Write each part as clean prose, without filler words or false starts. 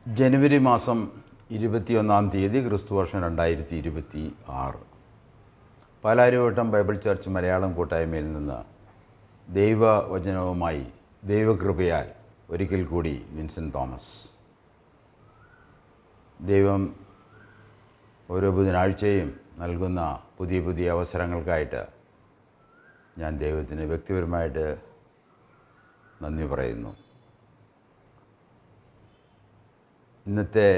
ജനുവരി മാസം 21-ാം തീയതി ക്രിസ്തുവർഷം 2026. പാലാരിവട്ടം ബൈബിൾ ചർച്ച് മലയാളം കൂട്ടായ്മയിൽ നിന്ന് ദൈവവചനവുമായി ദൈവകൃപയാൽ ഒരിക്കൽ കൂടി വിൻസെൻ്റ് തോമസ്. ദൈവം ഓരോ ബുധനാഴ്ചയും നൽകുന്ന പുതിയ അവസരങ്ങൾക്കായിട്ട് ഞാൻ ദൈവത്തിന് വ്യക്തിപരമായിട്ട് നന്ദി പറയുന്നു. ഇന്നത്തെ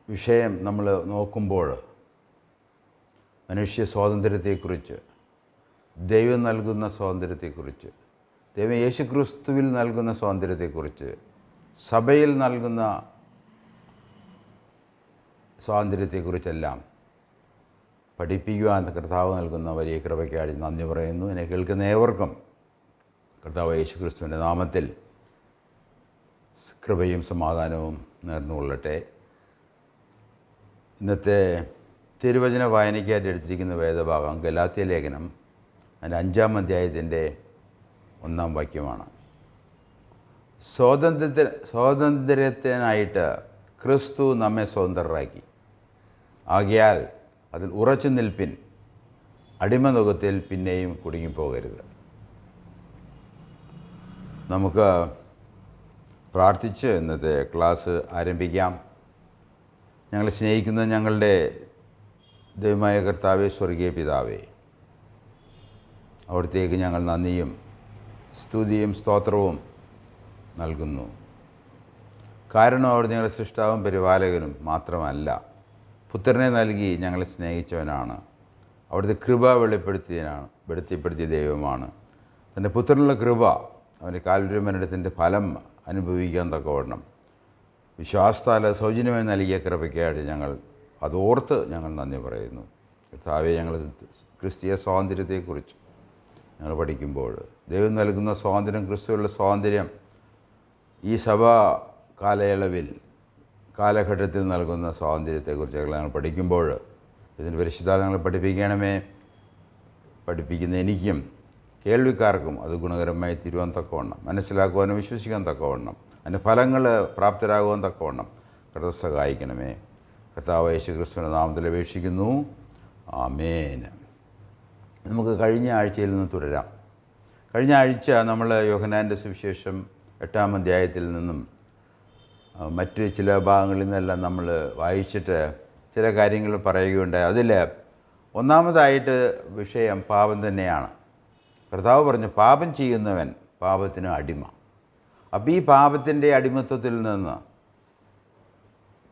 വിഷയം നമ്മൾ നോക്കുമ്പോൾ മനുഷ്യ സ്വാതന്ത്ര്യത്തെക്കുറിച്ച്, ദൈവം നൽകുന്ന സ്വാതന്ത്ര്യത്തെക്കുറിച്ച്, ദൈവം യേശുക്രിസ്തുവിൽ നൽകുന്ന സ്വാതന്ത്ര്യത്തെക്കുറിച്ച്, സഭയിൽ നൽകുന്ന സ്വാതന്ത്ര്യത്തെക്കുറിച്ചെല്ലാം പഠിപ്പിക്കുവാൻ കർത്താവ് നൽകുന്ന വലിയ കൃപയ്ക്കായി നന്ദി പറയുന്നു. എന്നെ കേൾക്കുന്ന ഏവർക്കും കർത്താവ് യേശുക്രിസ്തുവിൻ്റെ നാമത്തിൽ കൃപയും സമാധാനവും നേർന്നുകൊള്ളട്ടെ. ഇന്നത്തെ തിരുവചന വായനയ്ക്കായിട്ട് എടുത്തിരിക്കുന്ന വേദഭാഗം ഗലാത്യ ലേഖനം അതിൻ്റെ 5-ാം അധ്യായത്തിൻ്റെ 1-ാം വാക്യമാണ്. സ്വാതന്ത്ര്യത്തിനായിട്ട് ക്രിസ്തു നമ്മെ സ്വതന്ത്രരാക്കി, ആകയാൽ അതിൽ ഉറച്ചു നിൽപ്പിൻ, അടിമനുഖത്തിൽ പിന്നെയും കുടുങ്ങിപ്പോകരുത്. നമുക്ക് പ്രാർത്ഥിച്ച് ഇന്നത്തെ ക്ലാസ് ആരംഭിക്കാം. ഞങ്ങളെ സ്നേഹിക്കുന്ന ഞങ്ങളുടെ ദൈവമായ കർത്താവേ, സ്വർഗീയ പിതാവേ, അവിടത്തേക്ക് ഞങ്ങൾ നന്ദിയും സ്തുതിയും സ്തോത്രവും നൽകുന്നു. കാരണം അവർ ഞങ്ങളുടെ സൃഷ്ടാവും പരിപാലകനും മാത്രമല്ല, പുത്രനെ നൽകി ഞങ്ങളെ സ്നേഹിച്ചവനാണ്. അവിടുത്തെ കൃപ വെളിപ്പെടുത്തിയ ദൈവമാണ്. തൻ്റെ പുത്രനുള്ള കൃപ, അവൻ്റെ കാൽവരി മരണത്തിൻ്റെ ഫലം അനുഭവിക്കാൻ തക്കവണ്ണം വിശ്വാസത്താൽ സൗജന്യമായി നൽകിയ കൃപയ്ക്കായിട്ട് അതോർത്ത് ഞങ്ങൾ നന്ദി പറയുന്നു. കർത്താവെ, ഞങ്ങൾ ക്രിസ്തീയ സ്വാതന്ത്ര്യത്തെക്കുറിച്ച് ഞങ്ങൾ പഠിക്കുമ്പോൾ ദൈവം നൽകുന്ന സ്വാതന്ത്ര്യം, ക്രിസ്തുവിലുള്ള സ്വാതന്ത്ര്യം, ഈ സഭാ കാലഘട്ടത്തിൽ നൽകുന്ന സ്വാതന്ത്ര്യത്തെക്കുറിച്ച് ഞങ്ങൾ പഠിക്കുമ്പോൾ ഇതിൻ്റെ പരിശുദ്ധാലയങ്ങൾ പഠിപ്പിക്കണമേ. പഠിപ്പിക്കുന്ന എനിക്കും കേൾവിക്കാർക്കും അത് ഗുണകരമായി തീരുവാൻ തക്കവണ്ണം, മനസ്സിലാക്കുവാനും വിശ്വസിക്കാൻ തക്കവണ്ണം, അതിൻ്റെ ഫലങ്ങൾ പ്രാപ്തരാകുവാൻ തക്കവണ്ണം കർത്താവ് സഹായിക്കണമേ. കർത്താവ് യേശുക്രിസ്തുവിൻ്റെ നാമത്തിൽ അപേക്ഷിക്കുന്നു. ആമേൻ. നമുക്ക് കഴിഞ്ഞ ആഴ്ചയിൽ നിന്ന് തുടരാം. കഴിഞ്ഞ ആഴ്ച നമ്മൾ യോഹന്നാൻ്റെ സുവിശേഷം 8-ാം അധ്യായത്തിൽ നിന്നും മറ്റ് ചില ഭാഗങ്ങളിൽ നിന്നെല്ലാം നമ്മൾ വായിച്ചിട്ട് ചില കാര്യങ്ങൾ പറയുകയുണ്ടായി. അതിൽ ഒന്നാമതായിട്ട് വിഷയം പാപം തന്നെയാണ്. കർത്താവ് പറഞ്ഞു, പാപം ചെയ്യുന്നവൻ പാപത്തിന് അടിമ. അപ്പോൾ ഈ പാപത്തിൻ്റെ അടിമത്വത്തിൽ നിന്ന്,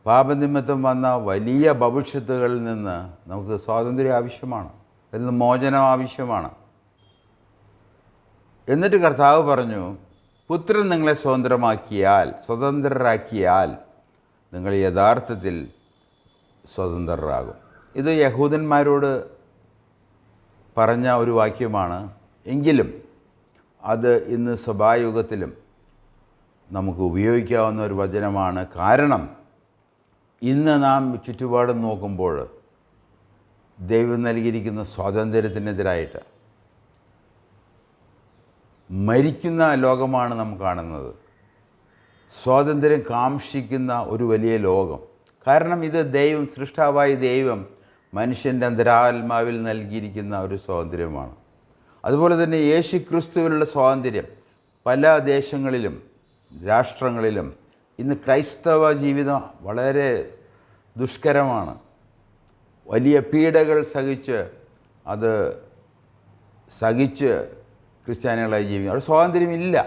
പാപനിമിത്തം വന്ന വലിയ ഭവിഷ്യത്തുകളിൽ നിന്ന് നമുക്ക് സ്വാതന്ത്ര്യം ആവശ്യമാണ്, അതിൽ നിന്ന് മോചനം ആവശ്യമാണ്. എന്നിട്ട് കർത്താവ് പറഞ്ഞു, പുത്രൻ നിങ്ങളെ സ്വതന്ത്രരാക്കിയാൽ നിങ്ങൾ യഥാർത്ഥത്തിൽ സ്വതന്ത്രരാകും. ഇത് യഹൂദന്മാരോട് പറഞ്ഞ ഒരു വാക്യമാണ്. എങ്കിലും അത് ഇന്ന് സഭായുഗത്തിലും നമുക്ക് ഉപയോഗിക്കാവുന്ന ഒരു വചനമാണ്. കാരണം ഇന്ന് നാം ചുറ്റുപാടും നോക്കുമ്പോൾ ദൈവം നൽകിയിരിക്കുന്ന സ്വാതന്ത്ര്യത്തിനെതിരായിട്ട് മരിക്കുന്ന ലോകമാണ് നാം കാണുന്നത്. സ്വാതന്ത്ര്യം കാംക്ഷിക്കുന്ന ഒരു വലിയ ലോകം. കാരണം ഇത് ദൈവം, സൃഷ്ടാവായ ദൈവം മനുഷ്യൻ്റെ അന്തരാത്മാവിൽ നൽകിയിരിക്കുന്ന ഒരു സ്വാതന്ത്ര്യമാണ്. അതുപോലെ തന്നെ യേശു ക്രിസ്തുവിലുള്ള സ്വാതന്ത്ര്യം പല ദേശങ്ങളിലും രാഷ്ട്രങ്ങളിലും ഇന്ന് ക്രൈസ്തവ ജീവിതം വളരെ ദുഷ്കരമാണ്. വലിയ പീഡകൾ സഹിച്ച് ക്രിസ്ത്യാനികളായി ജീവിക്കും. അവിടെ സ്വാതന്ത്ര്യമില്ല.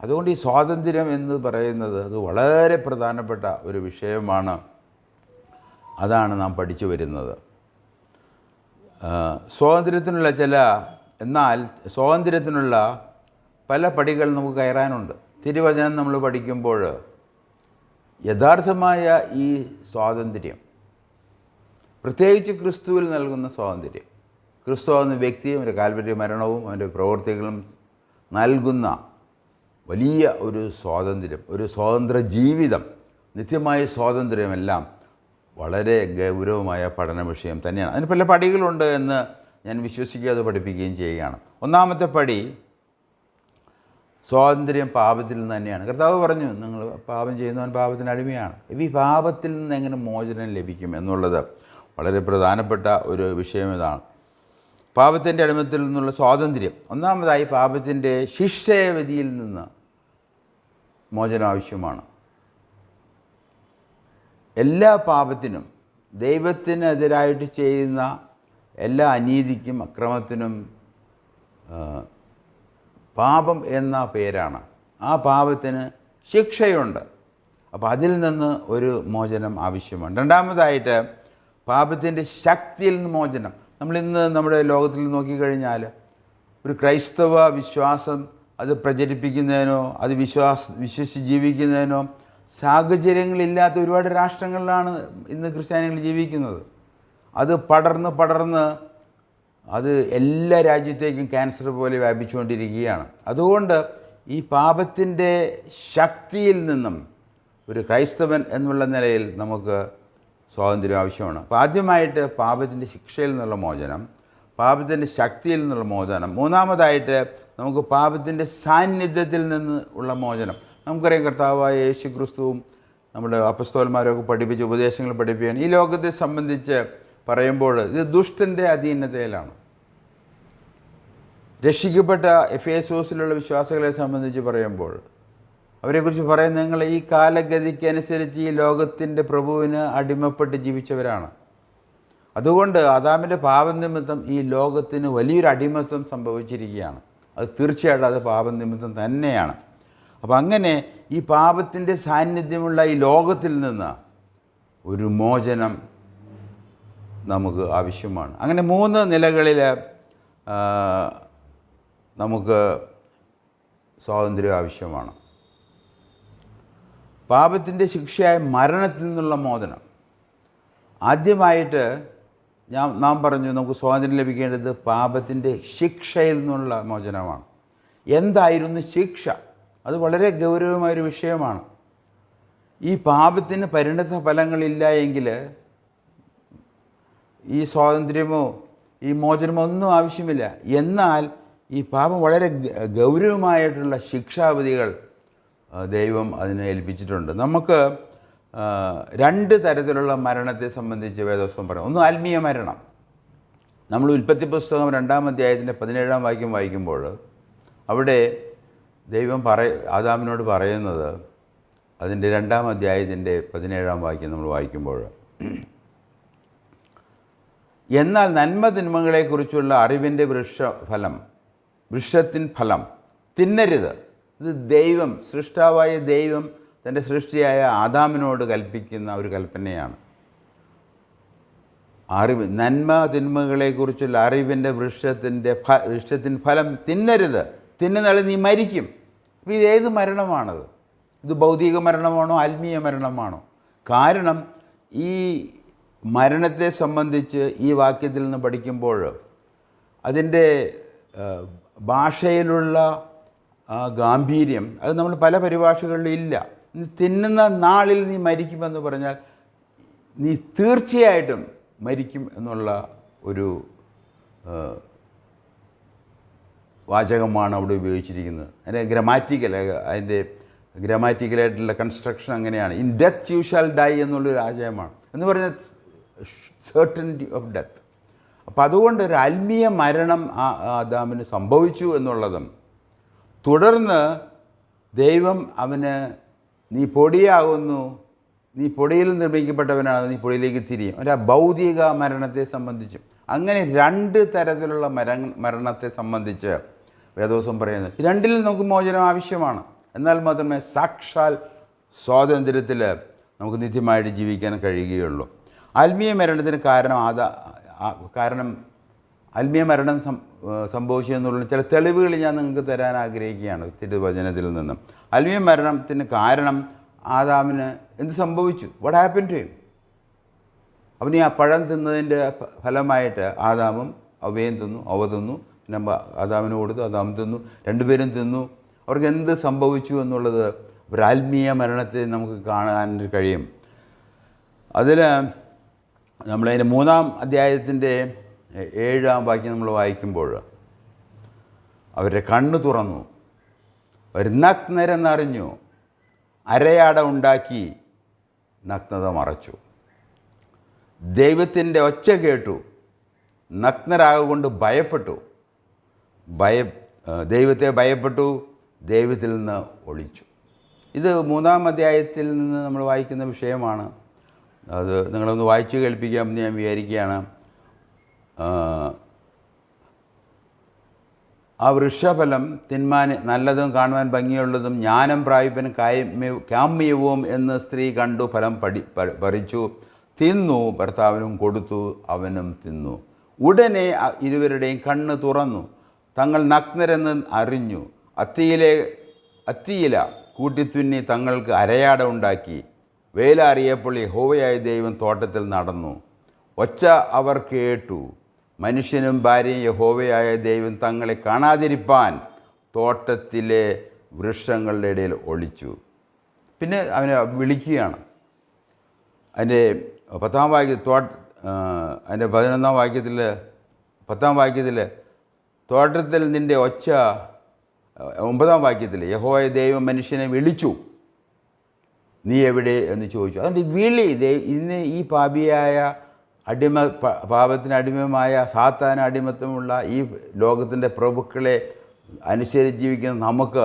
അതുകൊണ്ട് ഈ സ്വാതന്ത്ര്യം എന്ന് പറയുന്നത് അത് വളരെ പ്രധാനപ്പെട്ട ഒരു വിഷയമാണ്. അതാണ് നാം പഠിച്ചു വരുന്നത്. സ്വാതന്ത്ര്യത്തിനുള്ള പല പടികൾ നമുക്ക് കയറാനുണ്ട്. തിരുവചനം നമ്മൾ പഠിക്കുമ്പോൾ യഥാർത്ഥമായ ഈ സ്വാതന്ത്ര്യം, പ്രത്യേകിച്ച് ക്രിസ്തുവിൽ നൽകുന്ന സ്വാതന്ത്ര്യം, ക്രിസ്തു എന്ന വ്യക്തിയും അവൻ്റെ കാൽവരി മരണവും അവൻ്റെ പ്രവൃത്തികളും നൽകുന്ന വലിയ ഒരു സ്വാതന്ത്ര്യം, ഒരു സ്വതന്ത്ര ജീവിതം, നിത്യമായ സ്വാതന്ത്ര്യമെല്ലാം വളരെ ഗൗരവമായ പഠന വിഷയം തന്നെയാണ്. അതിന് പല പടികളുണ്ട് എന്ന് ഞാൻ വിശ്വസിക്കാതെ പഠിപ്പിക്കുകയും ചെയ്യുകയാണ്. ഒന്നാമത്തെ പടി സ്വാതന്ത്ര്യം പാപത്തിൽ നിന്ന് തന്നെയാണ്. കർത്താവ് പറഞ്ഞു, നിങ്ങൾ പാപം ചെയ്യുന്നവൻ പാപത്തിന് അടിമയാണ്. ഈ പാപത്തിൽ നിന്ന് എങ്ങനെ മോചനം ലഭിക്കും എന്നുള്ളത് വളരെ പ്രധാനപ്പെട്ട ഒരു വിഷയം ഇതാണ്. പാപത്തിൻ്റെ അടിമത്തിൽ നിന്നുള്ള സ്വാതന്ത്ര്യം. ഒന്നാമതായി പാപത്തിൻ്റെ ശിക്ഷാവിധിയിൽ നിന്ന് മോചനം ആവശ്യമാണ്. എല്ലാ പാപത്തിനും, ദൈവത്തിനെതിരായിട്ട് ചെയ്യുന്ന എല്ലാ അനീതിക്കും അക്രമത്തിനും പാപം എന്ന പേരാണ്. ആ പാപത്തിന് ശിക്ഷയുണ്ട്. അപ്പോൾ അതിൽ നിന്ന് ഒരു മോചനം ആവശ്യമാണ്. രണ്ടാമതായിട്ട് പാപത്തിൻ്റെ ശക്തിയിൽ നിന്ന് മോചനം. നമ്മളിന്ന് നമ്മുടെ ലോകത്തിൽ നോക്കിക്കഴിഞ്ഞാൽ ഒരു ക്രൈസ്തവ വിശ്വാസം അത് പ്രചരിപ്പിക്കുന്നതിനോ അത് വിശ്വസിച്ച് ജീവിക്കുന്നതിനോ സാഹചര്യങ്ങളില്ലാത്ത ഒരുപാട് രാഷ്ട്രങ്ങളിലാണ് ഇന്ന് ക്രിസ്ത്യാനികൾ ജീവിക്കുന്നത്. അത് പടർന്ന് അത് എല്ലാ രാജ്യത്തേക്കും ക്യാൻസർ പോലെ വ്യാപിച്ചുകൊണ്ടിരിക്കുകയാണ്. അതുകൊണ്ട് ഈ പാപത്തിൻ്റെ ശക്തിയിൽ നിന്നും ഒരു ക്രൈസ്തവൻ എന്നുള്ള നിലയിൽ നമുക്ക് സ്വാതന്ത്ര്യം ആവശ്യമാണ്. അപ്പോൾ ആദ്യമായിട്ട് പാപത്തിൻ്റെ ശിക്ഷയിൽ നിന്നുള്ള മോചനം, പാപത്തിൻ്റെ ശക്തിയിൽ നിന്നുള്ള മോചനം. മൂന്നാമതായിട്ട് നമുക്ക് പാപത്തിൻ്റെ സാന്നിധ്യത്തിൽ നിന്ന് ഉള്ള മോചനം. നമുക്കറിയാം, കർത്താവായ യേശു ക്രിസ്തുവും നമ്മുടെ അപ്പസ്തോലന്മാരൊക്കെ പഠിപ്പിച്ച ഉപദേശങ്ങൾ പഠിപ്പിക്കുകയാണ്. ഈ ലോകത്തെ സംബന്ധിച്ച് പറയുമ്പോൾ ഇത് ദുഷ്ടൻ്റെ അധീനതയിലാണ്. രക്ഷിക്കപ്പെട്ട എഫേസോസിലുള്ള വിശ്വാസികളെ സംബന്ധിച്ച് പറയുമ്പോൾ അവരെക്കുറിച്ച് പറയുന്നത്, നിങ്ങൾ ഈ കാലഗതിക്കനുസരിച്ച് ഈ ലോകത്തിൻ്റെ പ്രഭുവിന് അടിമപ്പെട്ട് ജീവിച്ചവരാണ്. അതുകൊണ്ട് ആദാമിൻ്റെ പാപനിമിത്തം ഈ ലോകത്തിന് വലിയൊരു അടിമത്വം സംഭവിച്ചിരിക്കുകയാണ്. അത് തീർച്ചയായിട്ടും അത് പാപനിമിത്തം തന്നെയാണ്. അപ്പം അങ്ങനെ ഈ പാപത്തിൻ്റെ സാന്നിധ്യമുള്ള ഈ ലോകത്തിൽ നിന്ന് ഒരു മോചനം നമുക്ക് ആവശ്യമാണ്. അങ്ങനെ 3 നിലകളിൽ നമുക്ക് സ്വാതന്ത്ര്യം ആവശ്യമാണ്. പാപത്തിൻ്റെ ശിക്ഷയായ മരണത്തിൽ നിന്നുള്ള മോചനം. ആദ്യമായിട്ട് നാം പറഞ്ഞു, നമുക്ക് സ്വാതന്ത്ര്യം ലഭിക്കേണ്ടത് പാപത്തിൻ്റെ ശിക്ഷയിൽ നിന്നുള്ള മോചനമാണ്. എന്തായിരുന്നു ശിക്ഷ? അത് വളരെ ഗൗരവമായൊരു വിഷയമാണ്. ഈ പാപത്തിന് പരിണത ഫലങ്ങളില്ല എങ്കിൽ ഈ സ്വാതന്ത്ര്യമോ ഈ മോചനമോ ഒന്നും ആവശ്യമില്ല. എന്നാൽ ഈ പാപം വളരെ ഗൗരവമായിട്ടുള്ള ശിക്ഷാവിധികൾ ദൈവം അതിനെ ഏൽപ്പിച്ചിട്ടുണ്ട്. നമുക്ക് 2 തരത്തിലുള്ള മരണത്തെ സംബന്ധിച്ച് വേദോസ്തം പറയും. ഒന്ന് ആത്മീയ മരണം. നമ്മൾ ഉൽപ്പത്തി പുസ്തകം 2-ാം അധ്യായത്തിൻ്റെ 17-ാം വാക്യം വായിക്കുമ്പോൾ അവിടെ ദൈവം ആദാമിനോട് പറയുന്നത്, അതിൻ്റെ 2-ാം അധ്യായത്തിൻ്റെ 17-ാം വാക്യം നമ്മൾ വായിക്കുമ്പോൾ, എന്നാൽ നന്മ തിന്മകളെക്കുറിച്ചുള്ള അറിവിൻ്റെ വൃക്ഷത്തിൻ ഫലം തിന്നരുത്. ഇത് ദൈവം, സൃഷ്ടാവായ ദൈവം തൻ്റെ സൃഷ്ടിയായ ആദാമിനോട് കൽപ്പിക്കുന്ന ഒരു കൽപ്പനയാണ്. നന്മ തിന്മകളെക്കുറിച്ചുള്ള അറിവിൻ്റെ വൃക്ഷത്തിൻ ഫലം തിന്നരുത്. തിന്നുന്നാൾ നീ മരിക്കും. അപ്പോൾ ഇത് ഏത് മരണമാണത്? ഇത് ഭൗതിക മരണമാണോ ആത്മീയ മരണമാണോ? കാരണം ഈ മരണത്തെ സംബന്ധിച്ച് ഈ വാക്യത്തിൽ നിന്ന് പഠിക്കുമ്പോൾ അതിൻ്റെ ഭാഷയിലുള്ള ഗാംഭീര്യം അത് നമ്മൾ പല പരിഭാഷകളിലും ഇല്ല. തിന്നുന്ന നാളിൽ നീ മരിക്കുമെന്ന് പറഞ്ഞാൽ നീ തീർച്ചയായിട്ടും മരിക്കും എന്നുള്ള ഒരു വാചകമാണ് അവിടെ ഉപയോഗിച്ചിരിക്കുന്നത്. അതിൻ്റെ ഗ്രാമാറ്റിക്കലായിട്ടുള്ള കൺസ്ട്രക്ഷൻ അങ്ങനെയാണ്. In death you shall die എന്നുള്ളൊരു ആശയമാണ്. എന്ന് പറഞ്ഞാൽ സെർട്ടനിറ്റി ഓഫ് ഡെത്ത്. അപ്പം അതുകൊണ്ട് ഒരു ആത്മീയ മരണം ആദാമിന് സംഭവിച്ചു എന്നുള്ളതും, തുടർന്ന് ദൈവം അവന് നീ പൊടിയാകുന്നു, നീ പൊടിയിൽ നിർമ്മിക്കപ്പെട്ടവനാണ്, നീ പൊടിയിലേക്ക് തിരിയും. ഒരു ഭൗതിക മരണത്തെ സംബന്ധിച്ചും അങ്ങനെ 2 തരത്തിലുള്ള മരണത്തെ സംബന്ധിച്ച് വേദോസം പറയുന്നത്. 2ൽ നമുക്ക് മോചനം ആവശ്യമാണ്. എന്നാൽ മാത്രമേ സാക്ഷാൽ സ്വാതന്ത്ര്യത്തിൽ നമുക്ക് നിത്യമായിട്ട് ജീവിക്കാൻ കഴിയുകയുള്ളൂ. ആത്മീയ മരണത്തിന് കാരണം ആത്മീയ മരണം സംഭവിച്ചു എന്നുള്ള ചില തെളിവുകൾ ഞാൻ നിങ്ങൾക്ക് തരാൻ ആഗ്രഹിക്കുകയാണ് തിരുവചനത്തിൽ നിന്നും. ആത്മീയ മരണത്തിന് കാരണം ആദാമിന് എന്ത് സംഭവിച്ചു? What happen to him? അവന് ആ പഴം തിന്നതിൻ്റെ ഫലമായിട്ട് ആദാമും അവയും തിന്നു, അവ തിന്നു, പിന്നെ ആദാമിന് കൊടുത്തു, ആദാം തിന്നു, 2 പേരും തിന്നു. അവർക്ക് എന്ത് സംഭവിച്ചു എന്നുള്ളത് ഒരു ആത്മീയ മരണത്തെ നമുക്ക് കാണാൻ കഴിയും. അതിൽ നമ്മളതിൻ്റെ 3-ാം അധ്യായത്തിൻ്റെ 7-ാം വാക്യം നമ്മൾ വായിക്കുമ്പോൾ അവരുടെ കണ്ണ് തുറന്നു, അവർ നഗ്നരെന്നറിഞ്ഞു, അരയാട ഉണ്ടാക്കി നഗ്നത മറച്ചു. ദൈവത്തിൻ്റെ ഒച്ച കേട്ടു, നഗ്നരാകൊണ്ട് ഭയപ്പെട്ടു. ദൈവത്തെ ഭയപ്പെട്ടു, ദൈവത്തിൽ നിന്ന് ഒളിച്ചു. ഇത് 3-ാം അധ്യായത്തിൽ നിന്ന് നമ്മൾ വായിക്കുന്ന വിഷയമാണ്. അത് നിങ്ങളൊന്ന് വായിച്ചു കേൾപ്പിക്കാമെന്ന് ഞാൻ വിചാരിക്കുകയാണ്. ആ വൃക്ഷഫലം തിന്മാൻ നല്ലതും കാണുവാൻ ഭംഗിയുള്ളതും ജ്ഞാനം പ്രാപിപ്പൻ കാമ്യവും എന്ന് സ്ത്രീ കണ്ടു, ഫലം പറിച്ചു, തിന്നു, ഭർത്താവിനും കൊടുത്തു, അവനും തിന്നു. ഉടനെ ഇരുവരുടെയും കണ്ണ് തുറന്നു, തങ്ങൾ നഗ്നരെന്ന് അറിഞ്ഞു. അത്തിയില കൂട്ടിത്തുന്നി തങ്ങൾക്ക് അരയാട ഉണ്ടാക്കി. വേല അറിയപ്പോൾ യഹോവയായ ദൈവം തോട്ടത്തിൽ നടന്നു. ഒച്ച അവർ കേട്ടു. മനുഷ്യനും ഭാര്യയും യഹോവയായ ദൈവം തങ്ങളെ കാണാതിരിപ്പാൻ തോട്ടത്തിലെ വൃക്ഷങ്ങളുടെ ഇടയിൽ ഒളിച്ചു. പിന്നെ അവനെ വിളിക്കുകയാണ്. അതിൻ്റെ 10-ാം വാക്യത്തിൽ അതിൻ്റെ 11-ാം വാക്യത്തിൽ 10-ാം വാക്യത്തിൽ തോട്ടത്തിൽ നിൻ്റെ ഒച്ച, 9-ാം വാക്യത്തിൽ യഹോവയായ ദൈവം മനുഷ്യനെ വിളിച്ചു, നീ എവിടെ എന്ന് ചോദിച്ചു. അതിൻ്റെ വിളി ഇന്ന് ഈ പാപിയായ പാപത്തിന് അടിമമായ സാത്താന് അടിമത്തമുള്ള ഈ ലോകത്തിൻ്റെ പ്രഭുക്കളെ അനുസരിച്ച് ജീവിക്കുന്ന നമുക്ക്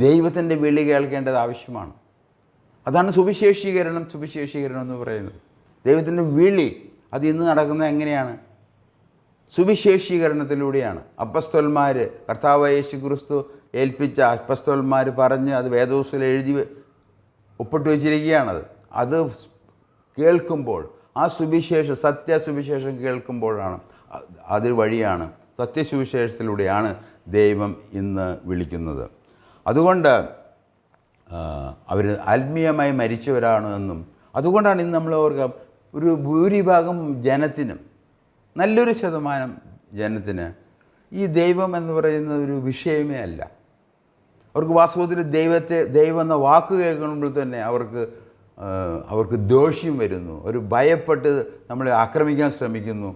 ദൈവത്തിൻ്റെ വിളി കേൾക്കേണ്ടത് ആവശ്യമാണ്. അതാണ് സുവിശേഷീകരണം എന്ന് പറയുന്നത്. ദൈവത്തിൻ്റെ വിളി അത് ഇന്ന് നടക്കുന്നത് എങ്ങനെയാണ്? സുവിശേഷീകരണത്തിലൂടെയാണ്. അപ്പസ്തോലന്മാർ, കർത്താവായ യേശു ക്രിസ്തു ഏൽപ്പിച്ച അപ്പസ്തോലന്മാർ പറഞ്ഞ് അത് വേദപുസ്തകത്തിൽ എഴുതി ഒപ്പിട്ട് വെച്ചിരിക്കുകയാണത്. അത് കേൾക്കുമ്പോൾ, ആ സത്യസുവിശേഷം കേൾക്കുമ്പോഴാണ്, അത് വഴിയാണ്, സത്യസുവിശേഷത്തിലൂടെയാണ് ദൈവം ഇന്ന് വിളിക്കുന്നത്. അതുകൊണ്ട് അവർ ആത്മീയമായി മരിച്ചവരാണ് എന്നും, അതുകൊണ്ടാണ് ഇന്ന് നമ്മൾ ഓർക്കുക, ഒരു ഭൂരിഭാഗം ജനത്തിനും, നല്ലൊരു ശതമാനം ജനത്തിന് ഈ ദൈവം എന്ന് പറയുന്ന ഒരു വിഷയമേ അല്ല. അവർക്ക് വാസ്തവത്തിൽ ദൈവം എന്ന വാക്ക് കേൾക്കുമ്പോൾ തന്നെ അവർക്ക് ദേഷ്യം വരുന്നു. ഒരു ഭയപ്പെട്ട് നമ്മളെ ആക്രമിക്കാൻ ശ്രമിക്കുന്നു.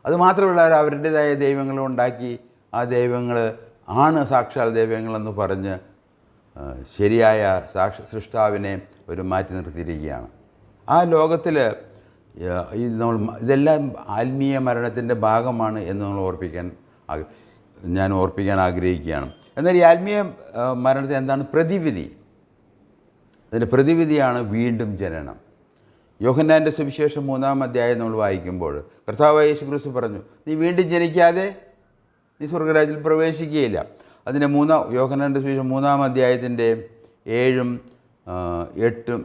അതുമാത്രമല്ല, അവരുടേതായ ദൈവങ്ങൾ ഉണ്ടാക്കി ആ ദൈവങ്ങൾ ആണ് സാക്ഷാൽ ദൈവങ്ങളെന്ന് പറഞ്ഞ് ശരിയായ സൃഷ്ടാവിനെ ഒരു മാറ്റി നിർത്തിയിരിക്കുകയാണ്. ആ ലോകത്തിൽ ഇതെല്ലാം ആത്മീയ മരണത്തിൻ്റെ ഭാഗമാണ് എന്ന് ഞാൻ ഓർപ്പിക്കാൻ ആഗ്രഹിക്കുകയാണ്. എന്നാൽ ഈ ആത്മീയ മരണത്തിന് എന്താണ് പ്രതിവിധി? അതിൻ്റെ പ്രതിവിധിയാണ് വീണ്ടും ജനനം. യോഹന്നാൻ്റെ സുവിശേഷം 3-ാം അധ്യായം നമ്മൾ വായിക്കുമ്പോൾ കർത്താവായ യേശു ക്രിസ്തു പറഞ്ഞു, നീ വീണ്ടും ജനിക്കാതെ നീ സ്വർഗ്ഗരാജ്യത്തിൽ പ്രവേശിക്കുകയില്ല. അതിൻ്റെ യോഹന്നാൻ്റെ സുവിശേഷം 3-ാം അധ്യായത്തിൻ്റെ 7-ഉം 8-ഉം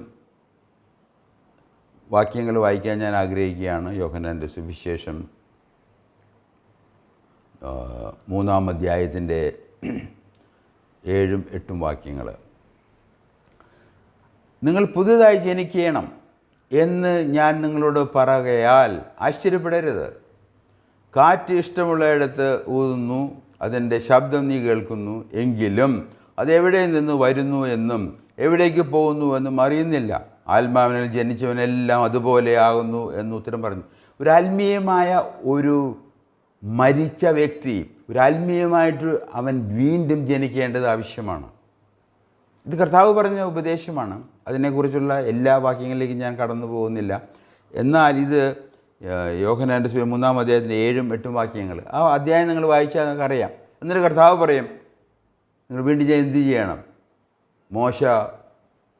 വാക്യങ്ങൾ വായിക്കാൻ ഞാൻ ആഗ്രഹിക്കുകയാണ്. യോഹന്നാൻ്റെ സുവിശേഷം 3-ാം അധ്യായത്തിൻ്റെ 7-ഉം 8-ഉം വാക്യങ്ങൾ. നിങ്ങൾ പുതുതായി ജനിക്കണം എന്ന് ഞാൻ നിങ്ങളോട് പറയുകയാൽ ആശ്ചര്യപ്പെടരുത്. കാറ്റ് ഇഷ്ടമുള്ളയിടത്ത് ഊതുന്നു, അതിൻ്റെ ശബ്ദം നീ കേൾക്കുന്നു, എങ്കിലും അതെവിടെ നിന്ന് വരുന്നു എന്നും എവിടേക്ക് പോകുന്നു എന്നും അറിയുന്നില്ല. ആത്മാവിനിൽ ജനിച്ചവനെല്ലാം അതുപോലെയാകുന്നു എന്ന് ഉത്തരം പറഞ്ഞു. ഒരു ആത്മീയമായ ഒരു മരിച്ച വ്യക്തി, ഒരു ആത്മീയമായിട്ട് അവൻ വീണ്ടും ജനിക്കേണ്ടത് ആവശ്യമാണ്. ഇത് കർത്താവ് പറഞ്ഞ ഉപദേശമാണ്. അതിനെക്കുറിച്ചുള്ള എല്ലാ വാക്യങ്ങളിലേക്കും ഞാൻ കടന്നു പോകുന്നില്ല. എന്നാൽ ഇത് യോഹന്നാൻ്റെ 3-ാം അധ്യായത്തിൻ്റെ 7-ഉം 8-ഉം വാക്യങ്ങൾ, ആ അധ്യായം നിങ്ങൾ വായിച്ചാൽ നിങ്ങൾക്ക് അറിയാം. എന്നിട്ട് കർത്താവ് പറയും, നിങ്ങൾ വീണ്ടും എന്ത് ചെയ്യണം? മോശ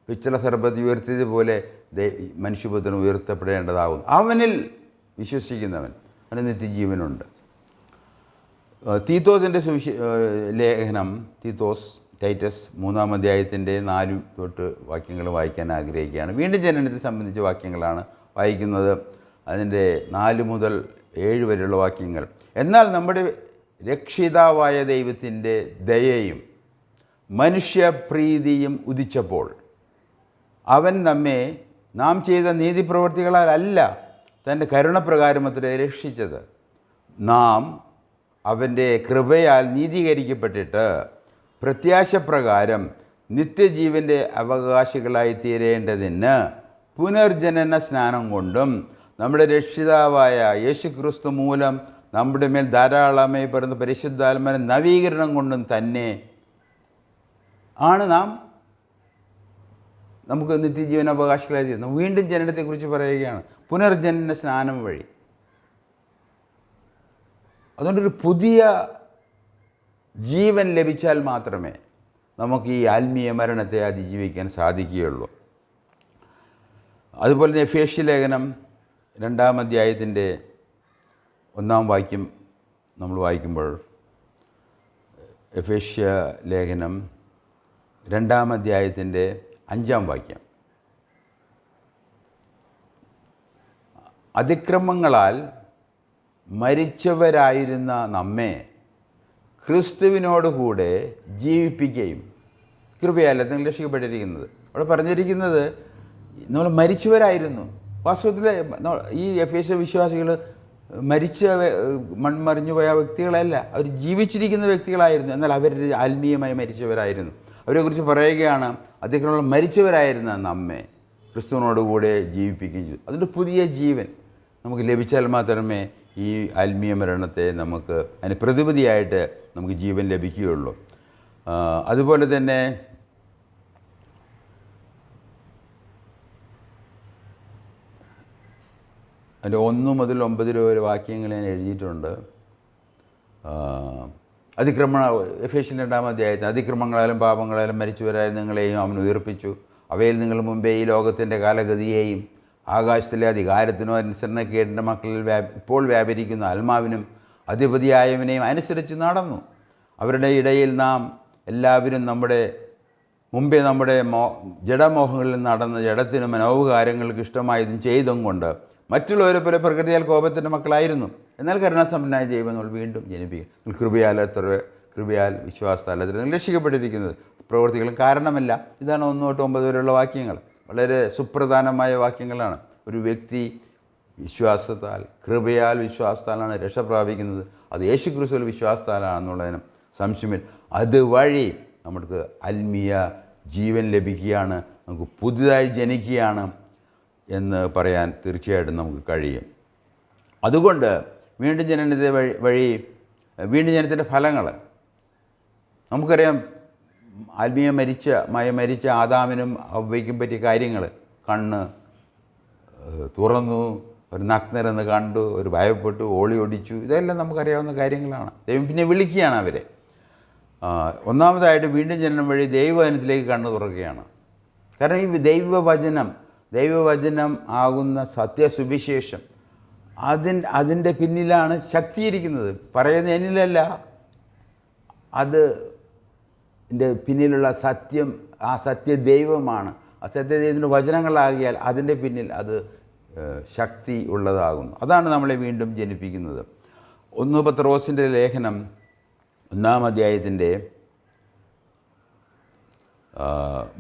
പിച്ചള സർപ്പത്തെ ഉയർത്തിയതുപോലെ മനുഷ്യപുത്രൻ ഉയർത്തപ്പെടേണ്ടതാകുന്നു. അവനിൽ വിശ്വസിക്കുന്നവൻ അവന് നിത്യജീവനുണ്ട്. തീത്തോസിൻ്റെ ലേഖനം ടൈറ്റസ് 3-ാം അധ്യായത്തിൻ്റെ 4 തൊട്ട് വാക്യങ്ങൾ വായിക്കാൻ ആഗ്രഹിക്കുകയാണ്. വീണ്ടും ജനനത്തെ സംബന്ധിച്ച വാക്യങ്ങളാണ് വായിക്കുന്നത്. അതിൻ്റെ 4 മുതൽ 7 വരെയുള്ള വാക്യങ്ങൾ. എന്നാൽ നമ്മുടെ രക്ഷിതാവായ ദൈവത്തിൻ്റെ ദയയും മനുഷ്യപ്രീതിയും ഉദിച്ചപ്പോൾ അവൻ നാം ചെയ്ത നീതിപ്രവൃത്തികളാലല്ല, തൻ്റെ കരുണപ്രകാരമത്രേ രക്ഷിച്ചത്. നാം അവൻ്റെ കൃപയാൽ നീതീകരിക്കപ്പെട്ടിട്ട് പ്രത്യാശപ്രകാരം നിത്യജീവൻ്റെ അവകാശികളായി തീരേണ്ടതിന് പുനർജനന സ്നാനം കൊണ്ടും നമ്മുടെ രക്ഷിതാവായ യേശുക്രിസ്തു മൂലം നമ്മുടെ മേൽ ധാരാളമായി പറയുന്ന പരിശുദ്ധാത്മാവിന്റെ നവീകരണം കൊണ്ടും തന്നെ ആണ് നമുക്ക് നിത്യജീവൻ അവകാശികളായി തീരുന്നത്. വീണ്ടും ജനനത്തെക്കുറിച്ച് പറയുകയാണ്, പുനർജനന സ്നാനം വഴി. അതുകൊണ്ടൊരു പുതിയ ജീവൻ ലഭിച്ചാൽ മാത്രമേ നമുക്ക് ഈ ആത്മീയ മരണത്തെ അതിജീവിക്കാൻ സാധിക്കുകയുള്ളൂ. അതുപോലെ തന്നെ എഫേസ്യ ലേഖനം 2-ാം അധ്യായത്തിൻ്റെ 1-ാം വാക്യം നമ്മൾ വായിക്കുമ്പോൾ, എഫേസ്യ ലേഖനം 2-ാം അധ്യായത്തിൻ്റെ 5-ാം വാക്യം, അതിക്രമങ്ങളാൽ മരിച്ചവരായിരുന്ന നമ്മെ ക്രിസ്തുവിനോടുകൂടെ ജീവിപ്പിക്കുകയും, കൃപയല്ല നിങ്ങൾ രക്ഷിക്കപ്പെട്ടിരിക്കുന്നത്. അവിടെ പറഞ്ഞിരിക്കുന്നത് നമ്മൾ മരിച്ചവരായിരുന്നു. വാസ്തവത്തിൽ ഈ എഫേസ്യ വിശ്വാസികൾ മൺമറിഞ്ഞു പോയ വ്യക്തികളല്ല, അവർ ജീവിച്ചിരിക്കുന്ന വ്യക്തികളായിരുന്നു. എന്നാൽ അവർ ആത്മീയമായി മരിച്ചവരായിരുന്നു. അവരെക്കുറിച്ച് പറയുകയാണ്, അതിക്രമങ്ങൾ മരിച്ചവരായിരുന്ന നമ്മെ ക്രിസ്തുവിനോടുകൂടെ ജീവിപ്പിക്കുകയും ചെയ്തു. അതിൻ്റെ പുതിയ ജീവൻ നമുക്ക് ലഭിച്ചാൽ മാത്രമേ ഈ ആത്മീയ മരണത്തെ അതിന് പ്രതിവിധിയായിട്ട് നമുക്ക് ജീവൻ ലഭിക്കുകയുള്ളൂ. അതുപോലെ തന്നെ അതിൻ്റെ 1 മുതൽ 9 വരെ വാക്യങ്ങൾ ഞാൻ എഴുതിയിട്ടുണ്ട്. എഫേസ്യൻ 2-ാം അധ്യായത്തിൽ, അതിക്രമങ്ങളാലും പാപങ്ങളാലും മരിച്ചവരായാലും നിങ്ങളെയും അവൻ ഉയർപ്പിച്ചു. അവയിൽ നിങ്ങൾ മുമ്പേ ഈ ലോകത്തിൻ്റെ കാലഗതിയെയും ആകാശത്തിലെ അധികാരത്തിനോ അനുസരണക്കേടിൻ്റെ മക്കളിൽ ഇപ്പോൾ വ്യാപരിക്കുന്ന ആത്മാവിനും അധിപതിയായവനെയും അനുസരിച്ച് നടന്നു. അവരുടെ ഇടയിൽ നാം എല്ലാവരും മുമ്പേ നമ്മുടെ ജഡമോഹങ്ങളിൽ നടന്ന് ജഡത്തിനും മനോവികാരങ്ങൾക്ക് ഇഷ്ടമായതും ചെയ്തും കൊണ്ട് മറ്റുള്ളവരെ പോലെ പ്രകൃതിയാൽ കോപത്തിൻ്റെ മക്കളായിരുന്നു. എന്നാൽ കരുണാസമ്പന്നനായ ദൈവം നമ്മൾ വീണ്ടും ജനിപ്പിക്കും. കൃപയാൽ വിശ്വാസത്താൽ നിങ്ങൾ രക്ഷിക്കപ്പെട്ടിരിക്കുന്നത്, പ്രവൃത്തികളും കാരണമല്ല. ഇതാണ് 1 തൊട്ട് 9 വരെയുള്ള വാക്യങ്ങൾ. വളരെ സുപ്രധാനമായ വാക്യങ്ങളാണ്. ഒരു വ്യക്തി കൃപയാൽ വിശ്വാസത്താലാണ് രക്ഷ പ്രാപിക്കുന്നത്. അത് യേശുക്രിസ്തുവിൽ വിശ്വാസത്താലാണെന്നുള്ളതിന് സംശയമില്ല. അതുവഴി നമുക്ക് ആത്മീയ ജീവൻ ലഭിക്കുകയാണ്, നമുക്ക് പുതുതായി ജനിക്കുകയാണ് എന്ന് പറയാൻ തീർച്ചയായിട്ടും നമുക്ക് കഴിയും. അതുകൊണ്ട് വീണ്ടും ജനനത്തെ വഴി വീണ്ടും ജനനത്തിൻ്റെ ഫലങ്ങൾ നമുക്കറിയാം. മരിച്ച ആദാമിനും ഹവ്വയ്ക്കും പറ്റിയ കാര്യങ്ങൾ, കണ്ണ് തുറന്നു, ഒരു നഗ്നരെന്ന് കണ്ടു, ഒരു ഭയപ്പെട്ടു, ഓളി ഒടിച്ചു, ഇതെല്ലാം നമുക്കറിയാവുന്ന കാര്യങ്ങളാണ്. ദൈവം പിന്നെ വിളിക്കുകയാണ് അവരെ. ഒന്നാമതായിട്ട് വീണ്ടും ജനനം വഴി ദൈവവചനത്തിലേക്ക് കണ്ണു തുറക്കുകയാണ്. കാരണം ഈ ദൈവവചനം ആകുന്ന സത്യസുവിശേഷം, അതിൻ്റെ പിന്നിലാണ് ശക്തിയിരിക്കുന്നത്. പറയുന്ന എന്നിലല്ല, അതിൻ്റെ പിന്നിലുള്ള സത്യം ആ സത്യദൈവമാണ്. ആ സത്യദൈവത്തിൻ്റെ വചനങ്ങളാകിയാൽ അതിൻ്റെ പിന്നിൽ അത് ശക്തി ഉള്ളതാകുന്നു. അതാണ് നമ്മളെ വീണ്ടും ജനിപ്പിക്കുന്നത്. 1 പത്രോസിൻ്റെ ലേഖനം 1-ാം അധ്യായത്തിൻ്റെ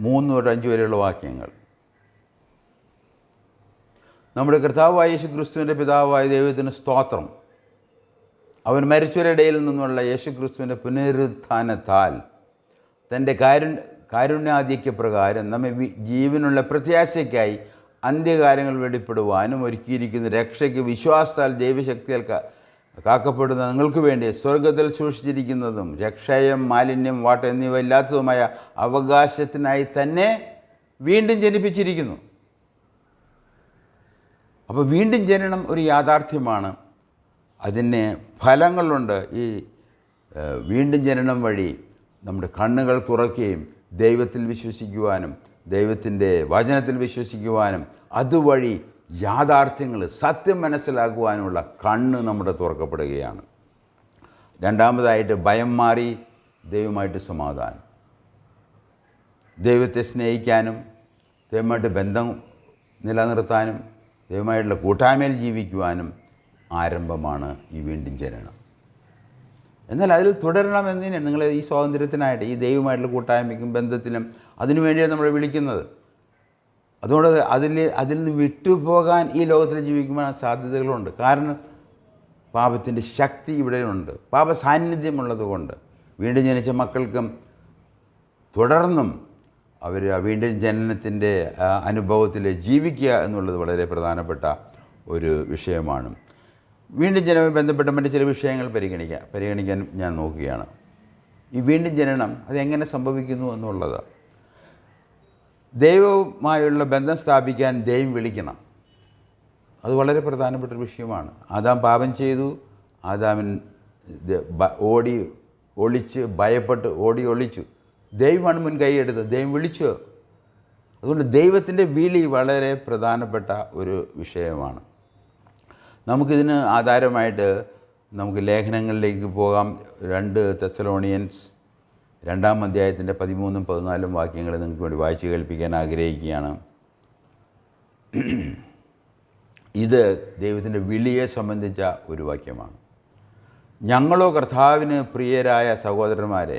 3 തൊട്ട് 5 വരെയുള്ള വാക്യങ്ങൾ. നമ്മുടെ കർത്താവായ യേശുക്രിസ്തുവിൻ്റെ പിതാവായ ദൈവത്തിന് സ്തോത്രം. അവൻ മരിച്ചവരുടെ ഇടയിൽ നിന്നുള്ള യേശുക്രിസ്തുവിൻ്റെ പുനരുത്ഥാനത്താൽ തൻ്റെ കാരുണ്യാധിക്യപ്രകാരം നമ്മെ ജീവനുള്ള പ്രത്യാശയ്ക്കായി അന്ത്യകാലങ്ങൾ വെളിപ്പെടുവാനും ഒരുക്കിയിരിക്കുന്ന രക്ഷയ്ക്ക് വിശ്വാസത്താൽ ദൈവശക്തിയാൽ കാക്കപ്പെടുന്ന നിങ്ങൾക്ക് വേണ്ടി സ്വർഗത്തിൽ സൂക്ഷിച്ചിരിക്കുന്നതും രക്ഷയം, മാലിന്യം, വാട്ടം എന്നിവ ഇല്ലാത്തതുമായ അവകാശത്തിനായി തന്നെ വീണ്ടും ജനിപ്പിച്ചിരിക്കുന്നു. അപ്പോൾ വീണ്ടും ജനനം ഒരു യാഥാർത്ഥ്യമാണ്. അതിന് ഫലങ്ങളുണ്ട്. ഈ വീണ്ടും ജനനം വഴി നമ്മുടെ കണ്ണുകൾ തുറക്കുകയും ദൈവത്തിൽ വിശ്വസിക്കുവാനും ദൈവത്തിൻ്റെ വചനത്തിൽ വിശ്വസിക്കുവാനും അതുവഴി യാഥാർത്ഥ്യങ്ങൾ സത്യം മനസ്സിലാക്കുവാനുമുള്ള കണ്ണ് നമ്മുടെ തുറക്കപ്പെടുകയാണ്. രണ്ടാമതായിട്ട് ഭയം മാറി ദൈവമായിട്ട് സമാധാനം, ദൈവത്തെ സ്നേഹിക്കാനും ദൈവമായിട്ട് ബന്ധം നിലനിർത്താനും ദൈവമായിട്ടുള്ള കൂട്ടായ്മയിൽ ജീവിക്കുവാനും ആരംഭമാണ് ഈ വീണ്ടും ജനനം. എന്നാൽ അതിൽ തുടരണമെന്നതിന് നിങ്ങൾ ഈ സ്വാതന്ത്ര്യത്തിനായിട്ട് ഈ ദൈവമായിട്ടുള്ള കൂട്ടായ്മയ്ക്കും ബന്ധത്തിനും അതിനുവേണ്ടിയാണ് നമ്മൾ വിളിക്കുന്നത്. അതുകൊണ്ട് അതിൽ നിന്ന് വിട്ടുപോകാൻ ഈ ലോകത്തിൽ ജീവിക്കുവാൻ സാധ്യതകളുണ്ട്. കാരണം പാപത്തിൻ്റെ ശക്തി ഇവിടെയുണ്ട്, പാപ സാന്നിധ്യമുള്ളത് കൊണ്ട് വീണ്ടും ജനിച്ച മക്കൾക്കും തുടർന്നും അവർ വീണ്ടും ജനനത്തിൻ്റെ അനുഭവത്തിൽ ജീവിക്കുക എന്നുള്ളത് വളരെ പ്രധാനപ്പെട്ട ഒരു വിഷയമാണ്. വീണ്ടും ജനവുമായി ബന്ധപ്പെട്ട മറ്റ് ചില വിഷയങ്ങൾ പരിഗണിക്കാൻ ഞാൻ നോക്കുകയാണ്. ഈ വീണ്ടും ജനനം അതെങ്ങനെ സംഭവിക്കുന്നു എന്നുള്ളത്. ദൈവവുമായുള്ള ബന്ധം സ്ഥാപിക്കാൻ ദൈവം വിളിക്കണം. അത് വളരെ പ്രധാനപ്പെട്ട ഒരു വിഷയമാണ്. ആദാം പാപം ചെയ്തു. ആദാമിൻ ഭയപ്പെട്ട് ഒളിച്ചു. ദൈവമാണ് മുൻകൈയെടുത്തത്. ദൈവം വിളിച്ചു. അതുകൊണ്ട് ദൈവത്തിൻ്റെ വിളി വളരെ പ്രധാനപ്പെട്ട ഒരു വിഷയമാണ്. നമുക്കിതിന് ആധാരമായിട്ട് നമുക്ക് ലേഖനങ്ങളിലേക്ക് പോകാം. 2 തെസ്സലോണിയൻസ് 2-ാം അധ്യായത്തിൻ്റെ 13-14 വാക്യങ്ങൾ നിങ്ങൾക്ക് വേണ്ടി വായിച്ച് കേൾപ്പിക്കാൻ ആഗ്രഹിക്കുകയാണ്. ഇത് ദൈവത്തിൻ്റെ വിളിയെ സംബന്ധിച്ച ഒരു വാക്യമാണ്. ഞങ്ങളോ കർത്താവിന് പ്രിയരായ സഹോദരന്മാരെ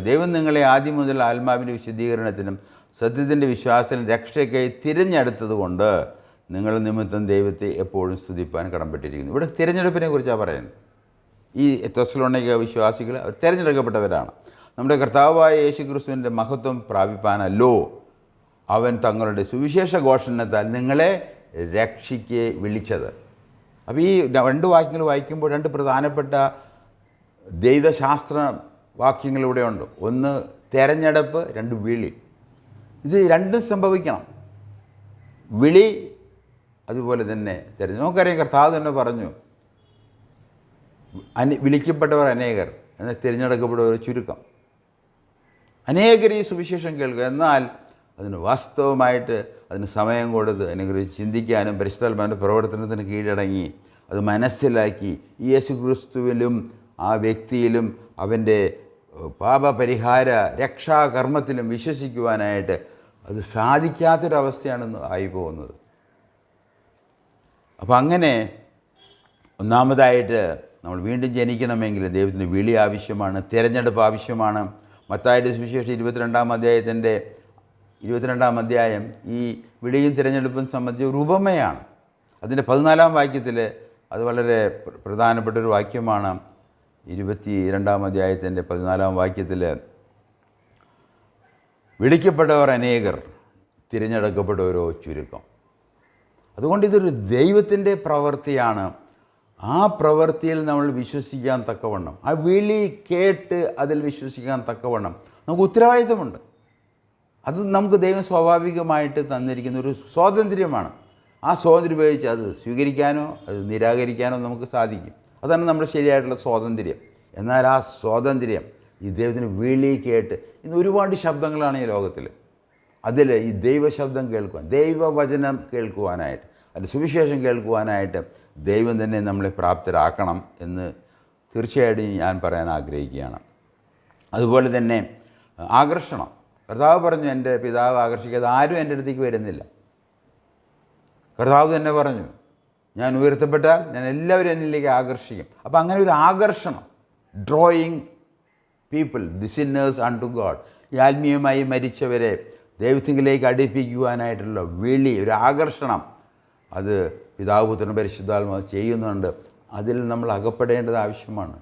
ദൈവം നിങ്ങളെ ആദ്യം മുതൽ ആത്മാവിൻ്റെ വിശുദ്ധീകരണത്തിനും സത്യത്തിൻ്റെ വിശ്വാസത്തിനും രക്ഷയ്ക്കായി തിരഞ്ഞെടുത്തതുകൊണ്ട് നിങ്ങൾ നിമിത്തം ദൈവത്തെ എപ്പോഴും സ്തുതിപ്പാൻ കടംപ്പെട്ടിരിക്കുന്നു. ഇവിടെ തിരഞ്ഞെടുപ്പിനെ കുറിച്ചാണ് പറയുന്നത്. ഈ തെസ്സലോനിക്ക വിശ്വാസികൾ അവർ തിരഞ്ഞെടുക്കപ്പെട്ടവരാണ്. നമ്മുടെ കർത്താവായ യേശുക്രിസ്തുവിൻ്റെ മഹത്വം പ്രാപിപ്പാനല്ലോ അവൻ തങ്ങളുടെ സുവിശേഷ ഘോഷണത്താൽ നിങ്ങളെ രക്ഷയ്ക്ക് വിളിച്ചത്. അപ്പോൾ ഈ 2 വാക്യങ്ങൾ വായിക്കുമ്പോൾ 2 പ്രധാനപ്പെട്ട ദൈവശാസ്ത്ര വാക്യങ്ങളിവിടെ ഉണ്ട്. ഒന്ന് തിരഞ്ഞെടുപ്പ്, 2 വിളി. ഇത് രണ്ടും സംഭവിക്കണം. വിളി അതുപോലെ തന്നെ നമുക്കറിയാം, കർത്താവ് തന്നെ പറഞ്ഞു, വിളിക്കപ്പെട്ടവർ അനേകർ, എന്നാൽ തിരഞ്ഞെടുക്കപ്പെട്ടവർ ചുരുക്കം. അനേകർ ഈ സുവിശേഷം കേൾക്കുക, എന്നാൽ അതിന് വാസ്തവമായിട്ട് അതിന് സമയം കൊടുത്ത് അതിനെക്കുറിച്ച് ചിന്തിക്കാനും പരിശുദ്ധാത്മാവിൻ്റെ പ്രവർത്തനത്തിന് കീഴടങ്ങി അത് മനസ്സിലാക്കി ഈ യേശുക്രിസ്തുവിലും ആ വ്യക്തിയിലും അവൻ്റെ പാപപരിഹാര രക്ഷാകർമ്മത്തിലും വിശ്വസിക്കുവാനായിട്ട് അത് സാധിക്കാത്തൊരവസ്ഥയാണെന്ന് ആയി പോകുന്നത്. അപ്പോൾ അങ്ങനെ ഒന്നാമതായിട്ട് നമ്മൾ വീണ്ടും ജനിക്കണമെങ്കിൽ ദൈവത്തിൻ്റെ വിളി ആവശ്യമാണ്, തിരഞ്ഞെടുപ്പ് ആവശ്യമാണ്. മത്തായിയുടെ സുവിശേഷം 22-ാം അധ്യായം ഈ വിളിയും തിരഞ്ഞെടുപ്പും സംബന്ധിച്ച ഒരു ഉപമയാണ്. അതിൻ്റെ 14-ാം വാക്യത്തിൽ അത് വളരെ പ്രധാനപ്പെട്ടൊരു വാക്യമാണ്. 22-ാം അധ്യായത്തിൻ്റെ 14-ാം വാക്യത്തിൽ വിളിക്കപ്പെട്ടവർ അനേകർ, തിരഞ്ഞെടുക്കപ്പെട്ടവരോ ചുരുക്കം. അതുകൊണ്ട് ഇതൊരു ദൈവത്തിൻ്റെ പ്രവൃത്തിയാണ്. ആ പ്രവൃത്തിയിൽ നമ്മൾ വിശ്വസിക്കാൻ തക്കവണ്ണം, ആ വിളി കേട്ട് അതിൽ വിശ്വസിക്കാൻ തക്കവണ്ണം നമുക്ക് ഉത്തരവാദിത്തമുണ്ട്. അത് നമുക്ക് ദൈവം സ്വാഭാവികമായിട്ട് തന്നിരിക്കുന്ന ഒരു സ്വാതന്ത്ര്യമാണ്. ആ സ്വാതന്ത്ര്യം ഉപയോഗിച്ച് അത് സ്വീകരിക്കാനോ അത് നിരാകരിക്കാനോ നമുക്ക് സാധിക്കും. അതാണ് നമ്മുടെ ശരിയായിട്ടുള്ള സ്വാതന്ത്ര്യം. എന്നാൽ ആ സ്വാതന്ത്ര്യം ഈ ദൈവത്തിന് വിളി കേട്ട്, ഇന്ന് ഒരുപാട് ശബ്ദങ്ങളാണ് ഈ ലോകത്തിൽ. അതിൽ ഈ ദൈവശബ്ദം കേൾക്കുവാൻ, ദൈവവചനം കേൾക്കുവാനായിട്ട്, അതിൻ്റെ സുവിശേഷം കേൾക്കുവാനായിട്ട് ദൈവം തന്നെ നമ്മളെ പ്രാപ്തരാക്കണം എന്ന് തീർച്ചയായിട്ടും ഞാൻ പറയാൻ ആഗ്രഹിക്കുകയാണ്. അതുപോലെ തന്നെ ആകർഷണം. കർത്താവ് പറഞ്ഞു, എൻ്റെ പിതാവ് ആകർഷിക്കാതെ ആരും എൻ്റെ അടുത്തേക്ക് വരുന്നില്ല. കർത്താവ് തന്നെ പറഞ്ഞു, ഞാൻ ഉയർത്തപ്പെട്ടാൽ ഞാൻ എല്ലാവരും എന്നിലേക്ക് ആകർഷിക്കും. അപ്പോൾ അങ്ങനെ ഒരു ആകർഷണം, drawing people, the sinners unto God, ഈ ആത്മീയമായി മരിച്ചവരെ ദൈവത്തിങ്കിലേക്ക് അടുപ്പിക്കുവാനായിട്ടുള്ള വിളി, ഒരു ആകർഷണം, അത് പിതാവ് പുത്രൻ പരിശുദ്ധാത്മാവ് ചെയ്യുന്നുണ്ട്. അതിൽ നമ്മൾ അകപ്പെടേണ്ടത് ആവശ്യമാണ്.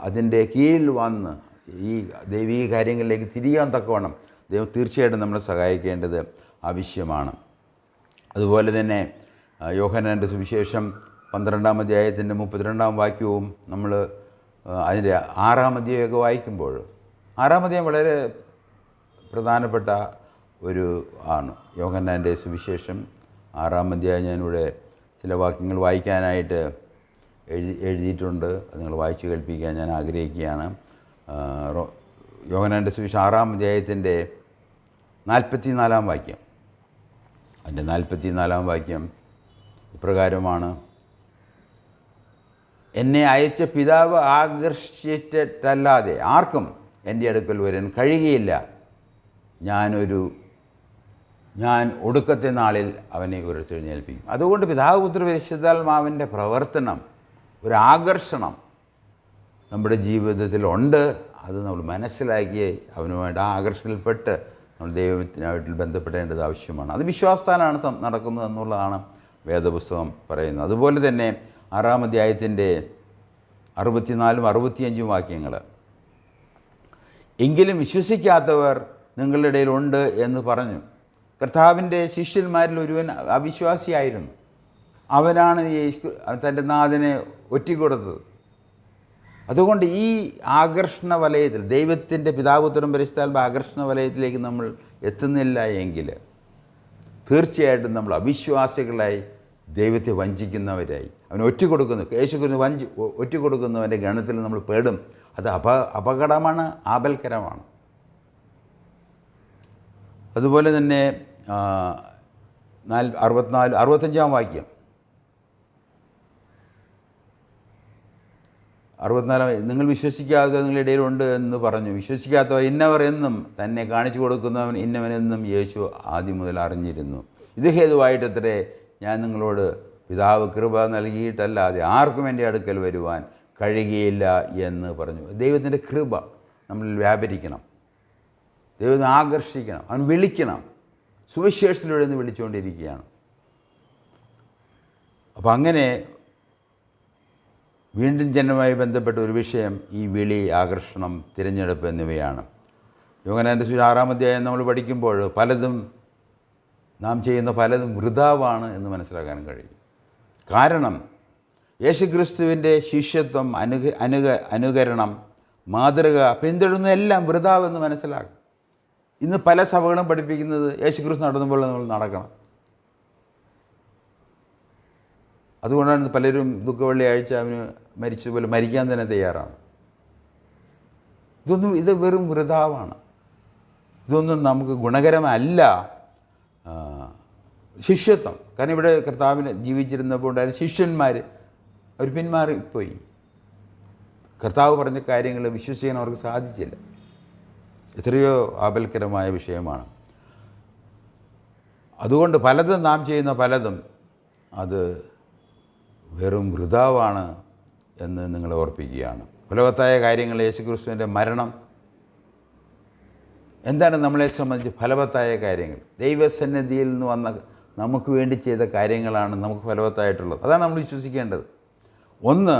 അതിൻ്റെ കീഴിൽ വന്ന് ഈ ദൈവീക കാര്യങ്ങളിലേക്ക് തിരിയാൻ തക്കവണ്ണം ദൈവം തീർച്ചയായിട്ടും നമ്മളെ സഹായിക്കേണ്ടത് ആവശ്യമാണ്. അതുപോലെ തന്നെ യോഹന്നാൻ്റെ സുവിശേഷം 12-ാം അധ്യായത്തിൻ്റെ 32-ാം വാക്യവും നമ്മൾ അതിൻ്റെ 6-ാം അധ്യായമൊക്കെ വായിക്കുമ്പോൾ, 6-ാം അധ്യായം വളരെ പ്രധാനപ്പെട്ട ഒരു ആണ്. യോഹന്നാൻ്റെ സുവിശേഷം 6-ാം അധ്യായം ഞാനിവിടെ ചില വാക്യങ്ങൾ വായിക്കാനായിട്ട് എഴുതിയിട്ടുണ്ട്. അത് നിങ്ങൾ വായിച്ച് കേൾപ്പിക്കാൻ ഞാൻ ആഗ്രഹിക്കുകയാണ്. യോഹന്നാൻ്റെ സുവിശേഷം 6-ാം അധ്യായത്തിൻ്റെ 44-ാം വാക്യം. അതിൻ്റെ 44-ാം വാക്യം ഇപ്രകാരമാണ്: എന്നെ അയച്ച പിതാവ് ആകർഷിച്ചിട്ടല്ലാതെ ആർക്കും എൻ്റെ അടുക്കൽ വരാൻ കഴിയുകയില്ല. ഞാൻ ഒടുക്കത്തെ നാളിൽ അവനെ ഉയർത്തെഴുന്നേൽപ്പിക്കും. അതുകൊണ്ട് പിതാവ് പുത്ര പരിശുദ്ധാത്മാവിൻ്റെ പ്രവർത്തനം, ഒരു ആകർഷണം നമ്മുടെ ജീവിതത്തിലുണ്ട്. അത് നമ്മൾ മനസ്സിലാക്കി അവനുമായിട്ട് ആ ആകർഷണത്തിൽപ്പെട്ട് നമ്മൾ ദൈവത്തിനായിട്ട് ബന്ധപ്പെടേണ്ടത് ആവശ്യമാണ്. അത് വിശ്വാസത്താലാണ് നടക്കുന്നത് എന്നുള്ളതാണ് വേദപുസ്തകം പറയുന്നത്. അതുപോലെ തന്നെ 6-ാം അധ്യായത്തിൻ്റെ 64-ും 65-ഉം വാക്യങ്ങൾ: എങ്കിലും വിശ്വസിക്കാത്തവർ നിങ്ങളുടെ ഇടയിലുണ്ട് എന്ന് പറഞ്ഞു. കർത്താവിൻ്റെ ശിഷ്യന്മാരിൽ ഒരുവൻ അവിശ്വാസിയായിരുന്നു. അവനാണ് തൻ്റെ നാഥനെ ഒറ്റിക്കൊടുത്തത്. അതുകൊണ്ട് ഈ ആകർഷണ വലയത്തിൽ ദൈവത്തിൻ്റെ പിതാപുത്രൻ പരിശുദ്ധാത്മാ ആകർഷണ വലയത്തിലേക്ക് നമ്മൾ എത്തുന്നില്ല എങ്കിൽ തീർച്ചയായിട്ടും നമ്മൾ അവിശ്വാസികളായി ദൈവത്തെ വഞ്ചിക്കുന്നവരായി അവൻ ഒറ്റുകൊടുക്കുന്നു യേശുക്രിസ്തു ഒറ്റുകൊടുക്കുന്നവൻ്റെ ഗണത്തിൽ നമ്മൾ പെടും. അത് അപകടമാണ്, ആപൽക്കരമാണ്. അതുപോലെ തന്നെ 65 വാക്യം 64 നിങ്ങൾ വിശ്വസിക്കാതെ നിങ്ങളുടെ ഇടയിലുണ്ട് എന്ന് പറഞ്ഞു. വിശ്വസിക്കാത്തവർ ഇന്നവർ എന്നും തന്നെ കാണിച്ചു കൊടുക്കുന്നവൻ ഇന്നവനെന്നും യേശു ആദ്യം മുതൽ അറിഞ്ഞിരുന്നു. ഇത് ഹേതുവായിട്ടത്രേ ഞാൻ നിങ്ങളോട് പിതാവ് കൃപ നൽകിയിട്ടല്ലാതെ ആർക്കും എൻ്റെ അടുക്കൽ വരുവാൻ കഴിയുകയില്ല എന്ന് പറഞ്ഞു. ദൈവത്തിൻ്റെ കൃപ നമ്മളിൽ വ്യാപരിക്കണം, ദൈവത്തെ ആകർഷിക്കണം, അവൻ വിളിക്കണം. സുവിശേഷത്തിലൂടെ നിന്ന് വിളിച്ചുകൊണ്ടിരിക്കുകയാണ്. അപ്പോൾ അങ്ങനെ വീണ്ടും ജനനവുമായി ബന്ധപ്പെട്ട ഒരു വിഷയം ഈ വിളി, ആകർഷണം, തിരഞ്ഞെടുപ്പ് എന്നിവയാണ്. യോഹന്നാന്റെ സുവിശേഷം 6-ാം അധ്യായം നമ്മൾ പഠിക്കുമ്പോൾ നാം ചെയ്യുന്ന പലതും വൃഥാവാണ് എന്ന് മനസ്സിലാക്കാൻ കഴിയും. കാരണം യേശുക്രിസ്തുവിൻ്റെ ശിഷ്യത്വം, അനുകരണം, മാതൃക പിന്തുടരുന്നതെല്ലാം വൃഥാവെന്ന് മനസ്സിലാക്കും. ഇന്ന് പല സഭകളും പഠിപ്പിക്കുന്നത് യേശുക്രിസ്തു നടന്നപ്പോൾ നമ്മൾ നടക്കണം. അതുകൊണ്ടാണ് പലരും ദുഃഖവെള്ളിയാഴ്ച അവന് മരിച്ചതുപോലെ മരിക്കാൻ തന്നെ തയ്യാറാണ്. ഇത് വെറും വൃഥാവാണ്. ഇതൊന്നും നമുക്ക് ഗുണകരമല്ല. ശിഷ്യത്വം, കാരണം ഇവിടെ കർത്താവിന് ജീവിച്ചിരുന്നപ്പോൾ ഉണ്ടായിരുന്ന ശിഷ്യന്മാർ അവർ പിന്മാറിപ്പോയി. കർത്താവ് പറഞ്ഞ കാര്യങ്ങൾ വിശ്വസിക്കാൻ അവർക്ക് സാധിച്ചില്ല. എത്രയോ ആപൽക്കരമായ വിഷയമാണ്. അതുകൊണ്ട് പലതും നാം ചെയ്യുന്ന പലതും അത് വെറും വൃഥാവാണ് എന്ന് നിങ്ങളെ ഓർപ്പിക്കുകയാണ്. ഫലവത്തായ കാര്യങ്ങൾ, യേശുക്രിസ്തുവിൻ്റെ മരണം എന്താണ് നമ്മളെ സംബന്ധിച്ച് ഫലവത്തായ കാര്യങ്ങൾ? ദൈവസന്നിധിയിൽ നിന്ന് വന്ന നമുക്ക് വേണ്ടി ചെയ്ത കാര്യങ്ങളാണ് നമുക്ക് ഫലവത്തായിട്ടുള്ളത്. അതാണ് നമ്മൾ വിശ്വസിക്കേണ്ടത്. ഒന്ന്,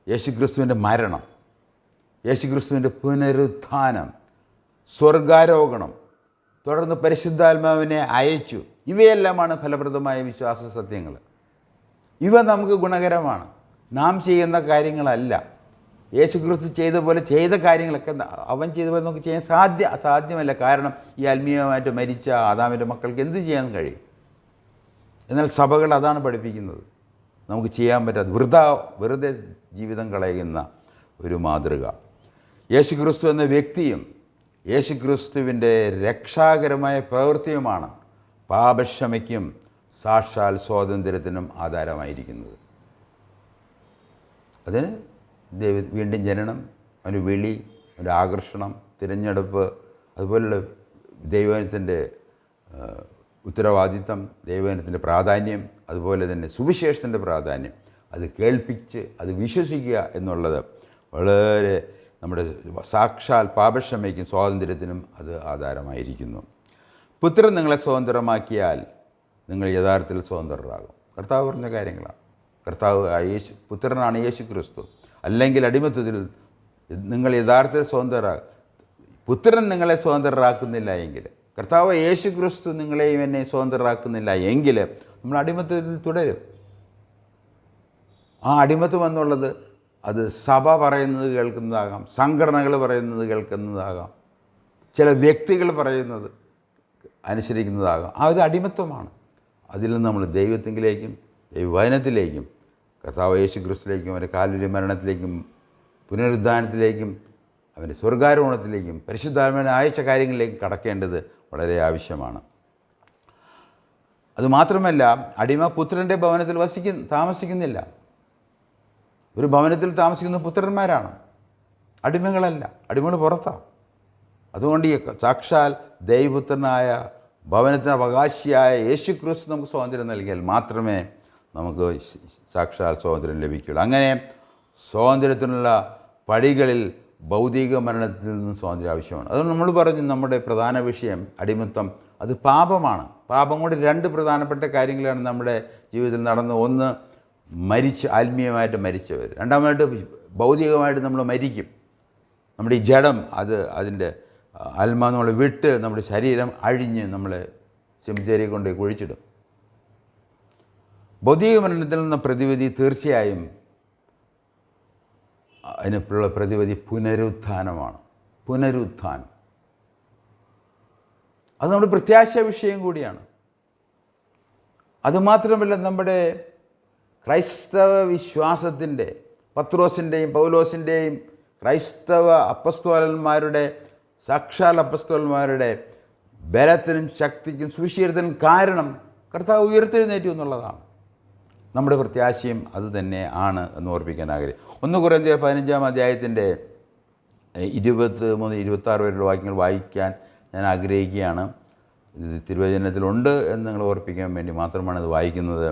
യേശുക്രിസ്തുവിൻ്റെ മരണം, യേശുക്രിസ്തുവിൻ്റെ പുനരുത്ഥാനം, സ്വർഗാരോഹണം, തുടർന്ന് പരിശുദ്ധാത്മാവിനെ അയച്ചു. ഇവയെല്ലാമാണ് ഫലപ്രദമായ വിശ്വാസ സത്യങ്ങൾ. ഇവ നമുക്ക് ഗുണകരമാണ്. നാം ചെയ്യുന്ന കാര്യങ്ങളല്ല. യേശുക്രിസ്തു ചെയ്ത പോലെ ചെയ്ത കാര്യങ്ങളൊക്കെ അവൻ ചെയ്ത പോലെ നമുക്ക് ചെയ്യാൻ സാധ്യമല്ല. കാരണം ഈ ആത്മീയമായിട്ട് മരിച്ച ആദാമിൻ്റെ മക്കൾക്ക് എന്ത് ചെയ്യാൻ കഴിയും? എന്നാൽ സഭകൾ അതാണ് പഠിപ്പിക്കുന്നത്. നമുക്ക് ചെയ്യാൻ പറ്റാത്ത വെറുതെ ജീവിതം കളയുന്ന ഒരു മാതൃക. യേശുക്രിസ്തു എന്ന വ്യക്തിയും യേശുക്രിസ്തുവിൻ്റെ രക്ഷാകരമായ പ്രവൃത്തിയുമാണ് പാപക്ഷമയ്ക്കും സാക്ഷാൽ സ്വാതന്ത്ര്യത്തിനും ആധാരമായിരിക്കുന്നത്. അതിന് വീണ്ടും ജനനം, ഒരു വിളി, ഒരു ആകർഷണം, തിരഞ്ഞെടുപ്പ്, അതുപോലുള്ള ദൈവത്തിൻ്റെ ഉത്തരവാദിത്തം, ദൈവത്തിൻ്റെ പ്രാധാന്യം, അതുപോലെ തന്നെ സുവിശേഷത്തിൻ്റെ പ്രാധാന്യം, അത് കേൾപ്പിച്ച് അത് വിശ്വസിക്കുക എന്നുള്ളത് വളരെ നമ്മുടെ സാക്ഷാൽ പാപക്ഷമയ്ക്കും സ്വാതന്ത്ര്യത്തിനും അത് ആധാരമായിരിക്കുന്നു. പുത്രൻ നിങ്ങളെ സ്വതന്ത്രമാക്കിയാൽ നിങ്ങൾ യഥാർത്ഥത്തിൽ സ്വതന്ത്രരാകും. കർത്താവ് പറഞ്ഞ കാര്യങ്ങളാണ്. പുത്രനാണ് യേശുക്രിസ്തു. അല്ലെങ്കിൽ അടിമത്തത്തിൽ നിങ്ങൾ യഥാർത്ഥത്തിൽ സ്വതന്ത്രരാകും. പുത്രൻ നിങ്ങളെ സ്വതന്ത്രരാക്കുന്നില്ല എങ്കിൽ, കർത്താവ് യേശുക്രിസ്തു നിങ്ങളെയും എന്നെ സ്വതന്ത്രരാക്കുന്നില്ല എങ്കിൽ നമ്മൾ അടിമത്തത്തിൽ തുടരും. ആ അടിമത്തം എന്നുള്ളത് അത് സഭ പറയുന്നത് കേൾക്കുന്നതാകാം, സംഘടനകൾ പറയുന്നത് കേൾക്കുന്നതാകാം, ചില വ്യക്തികൾ പറയുന്നത് അനുസരിക്കുന്നതാകാം. ആ ഒരു അടിമത്വമാണ്. അതിൽ നിന്ന് നമ്മൾ ദൈവത്തിലേക്കും ദൈവവചനത്തിലേക്കും കർത്താവ് യേശുക്രിസ്തുവിലേക്കും അവൻ്റെ കാൽവരി മരണത്തിലേക്കും പുനരുദ്ധാനത്തിലേക്കും അവൻ്റെ സ്വർഗാരോഹണത്തിലേക്കും പരിശുദ്ധാത്മാവിനെ അയച്ച കാര്യങ്ങളിലേക്കും കടക്കേണ്ടത് വളരെ ആവശ്യമാണ്. അതുമാത്രമല്ല, അടിമ പുത്രൻ്റെ ഭവനത്തിൽ താമസിക്കുന്നില്ല. ഒരു ഭവനത്തിൽ താമസിക്കുന്ന പുത്രന്മാരാണ്, അടിമകളല്ല. അടിമകൾ പുറത്താണ്. അതുകൊണ്ട് ഈ സാക്ഷാൽ ദൈവപുത്രനായ ഭവനത്തിന് അവകാശിയായ യേശുക്രിസ്തു നമുക്ക് സ്വാതന്ത്ര്യം നൽകിയാൽ മാത്രമേ നമുക്ക് സാക്ഷാൽ സ്വാതന്ത്ര്യം ലഭിക്കുകയുള്ളൂ. അങ്ങനെ സ്വാതന്ത്ര്യത്തിനുള്ള പടികളിൽ ഭൗതിക മരണത്തിൽ നിന്ന് സ്വാതന്ത്ര്യം ആവശ്യമാണ്. അതുകൊണ്ട് നമ്മൾ പറഞ്ഞു, നമ്മുടെ പ്രധാന വിഷയം അടിമത്തം, അത് പാപമാണ്. പാപം കൊണ്ട് രണ്ട് പ്രധാനപ്പെട്ട കാര്യങ്ങളാണ് നമ്മുടെ ജീവിതത്തിൽ നടന്നത്. ഒന്ന്, ആത്മീയമായിട്ട് മരിച്ചവർ. രണ്ടാമതായിട്ട് ഭൗതികമായിട്ട് നമ്മൾ മരിക്കും. നമ്മുടെ ഈ ജഡം അതിൻ്റെ ആത്മാവ് നമ്മൾ വിട്ട് നമ്മുടെ ശരീരം അഴിഞ്ഞ് നമ്മളെ സെമിത്തേരിയിൽ കൊണ്ട് കുഴിച്ചിടും. ഭൗതിക മരണത്തിൽ നിന്ന് പ്രതിവിധി തീർച്ചയായും അതിനുള്ള പ്രതിവിധി പുനരുത്ഥാനമാണ്. പുനരുത്ഥാനം അത് നമ്മുടെ പ്രത്യാശ വിഷയം കൂടിയാണ്. അതുമാത്രമല്ല, നമ്മുടെ ക്രൈസ്തവ വിശ്വാസത്തിൻ്റെ, പത്രോസിൻ്റെയും പൗലോസിൻ്റെയും ക്രൈസ്തവ അപ്പസ്തോലന്മാരുടെ, സാക്ഷാൽ അപ്പസ്തോലന്മാരുടെ ബലത്തിനും ശക്തിക്കും സുവിശേഷത്തിനും കാരണം കർത്താവ് ഉയർത്തെഴുന്നേറ്റു എന്നുള്ളതാണ്. നമ്മുടെ പ്രത്യാശയും അത് തന്നെ ആണ് എന്ന് ഓർപ്പിക്കാൻ ആഗ്രഹം. 1 കൊരിന്ത്യർ 15-ാം അധ്യായത്തിൻ്റെ 23-26 വരെയുള്ള വാക്യങ്ങൾ വായിക്കാൻ ഞാൻ ആഗ്രഹിക്കുകയാണ്. ഇത് തിരുവചനത്തിലുണ്ട് എന്ന് നിങ്ങൾ ഓർപ്പിക്കാൻ വേണ്ടി മാത്രമാണ് ഇത് വായിക്കുന്നത്.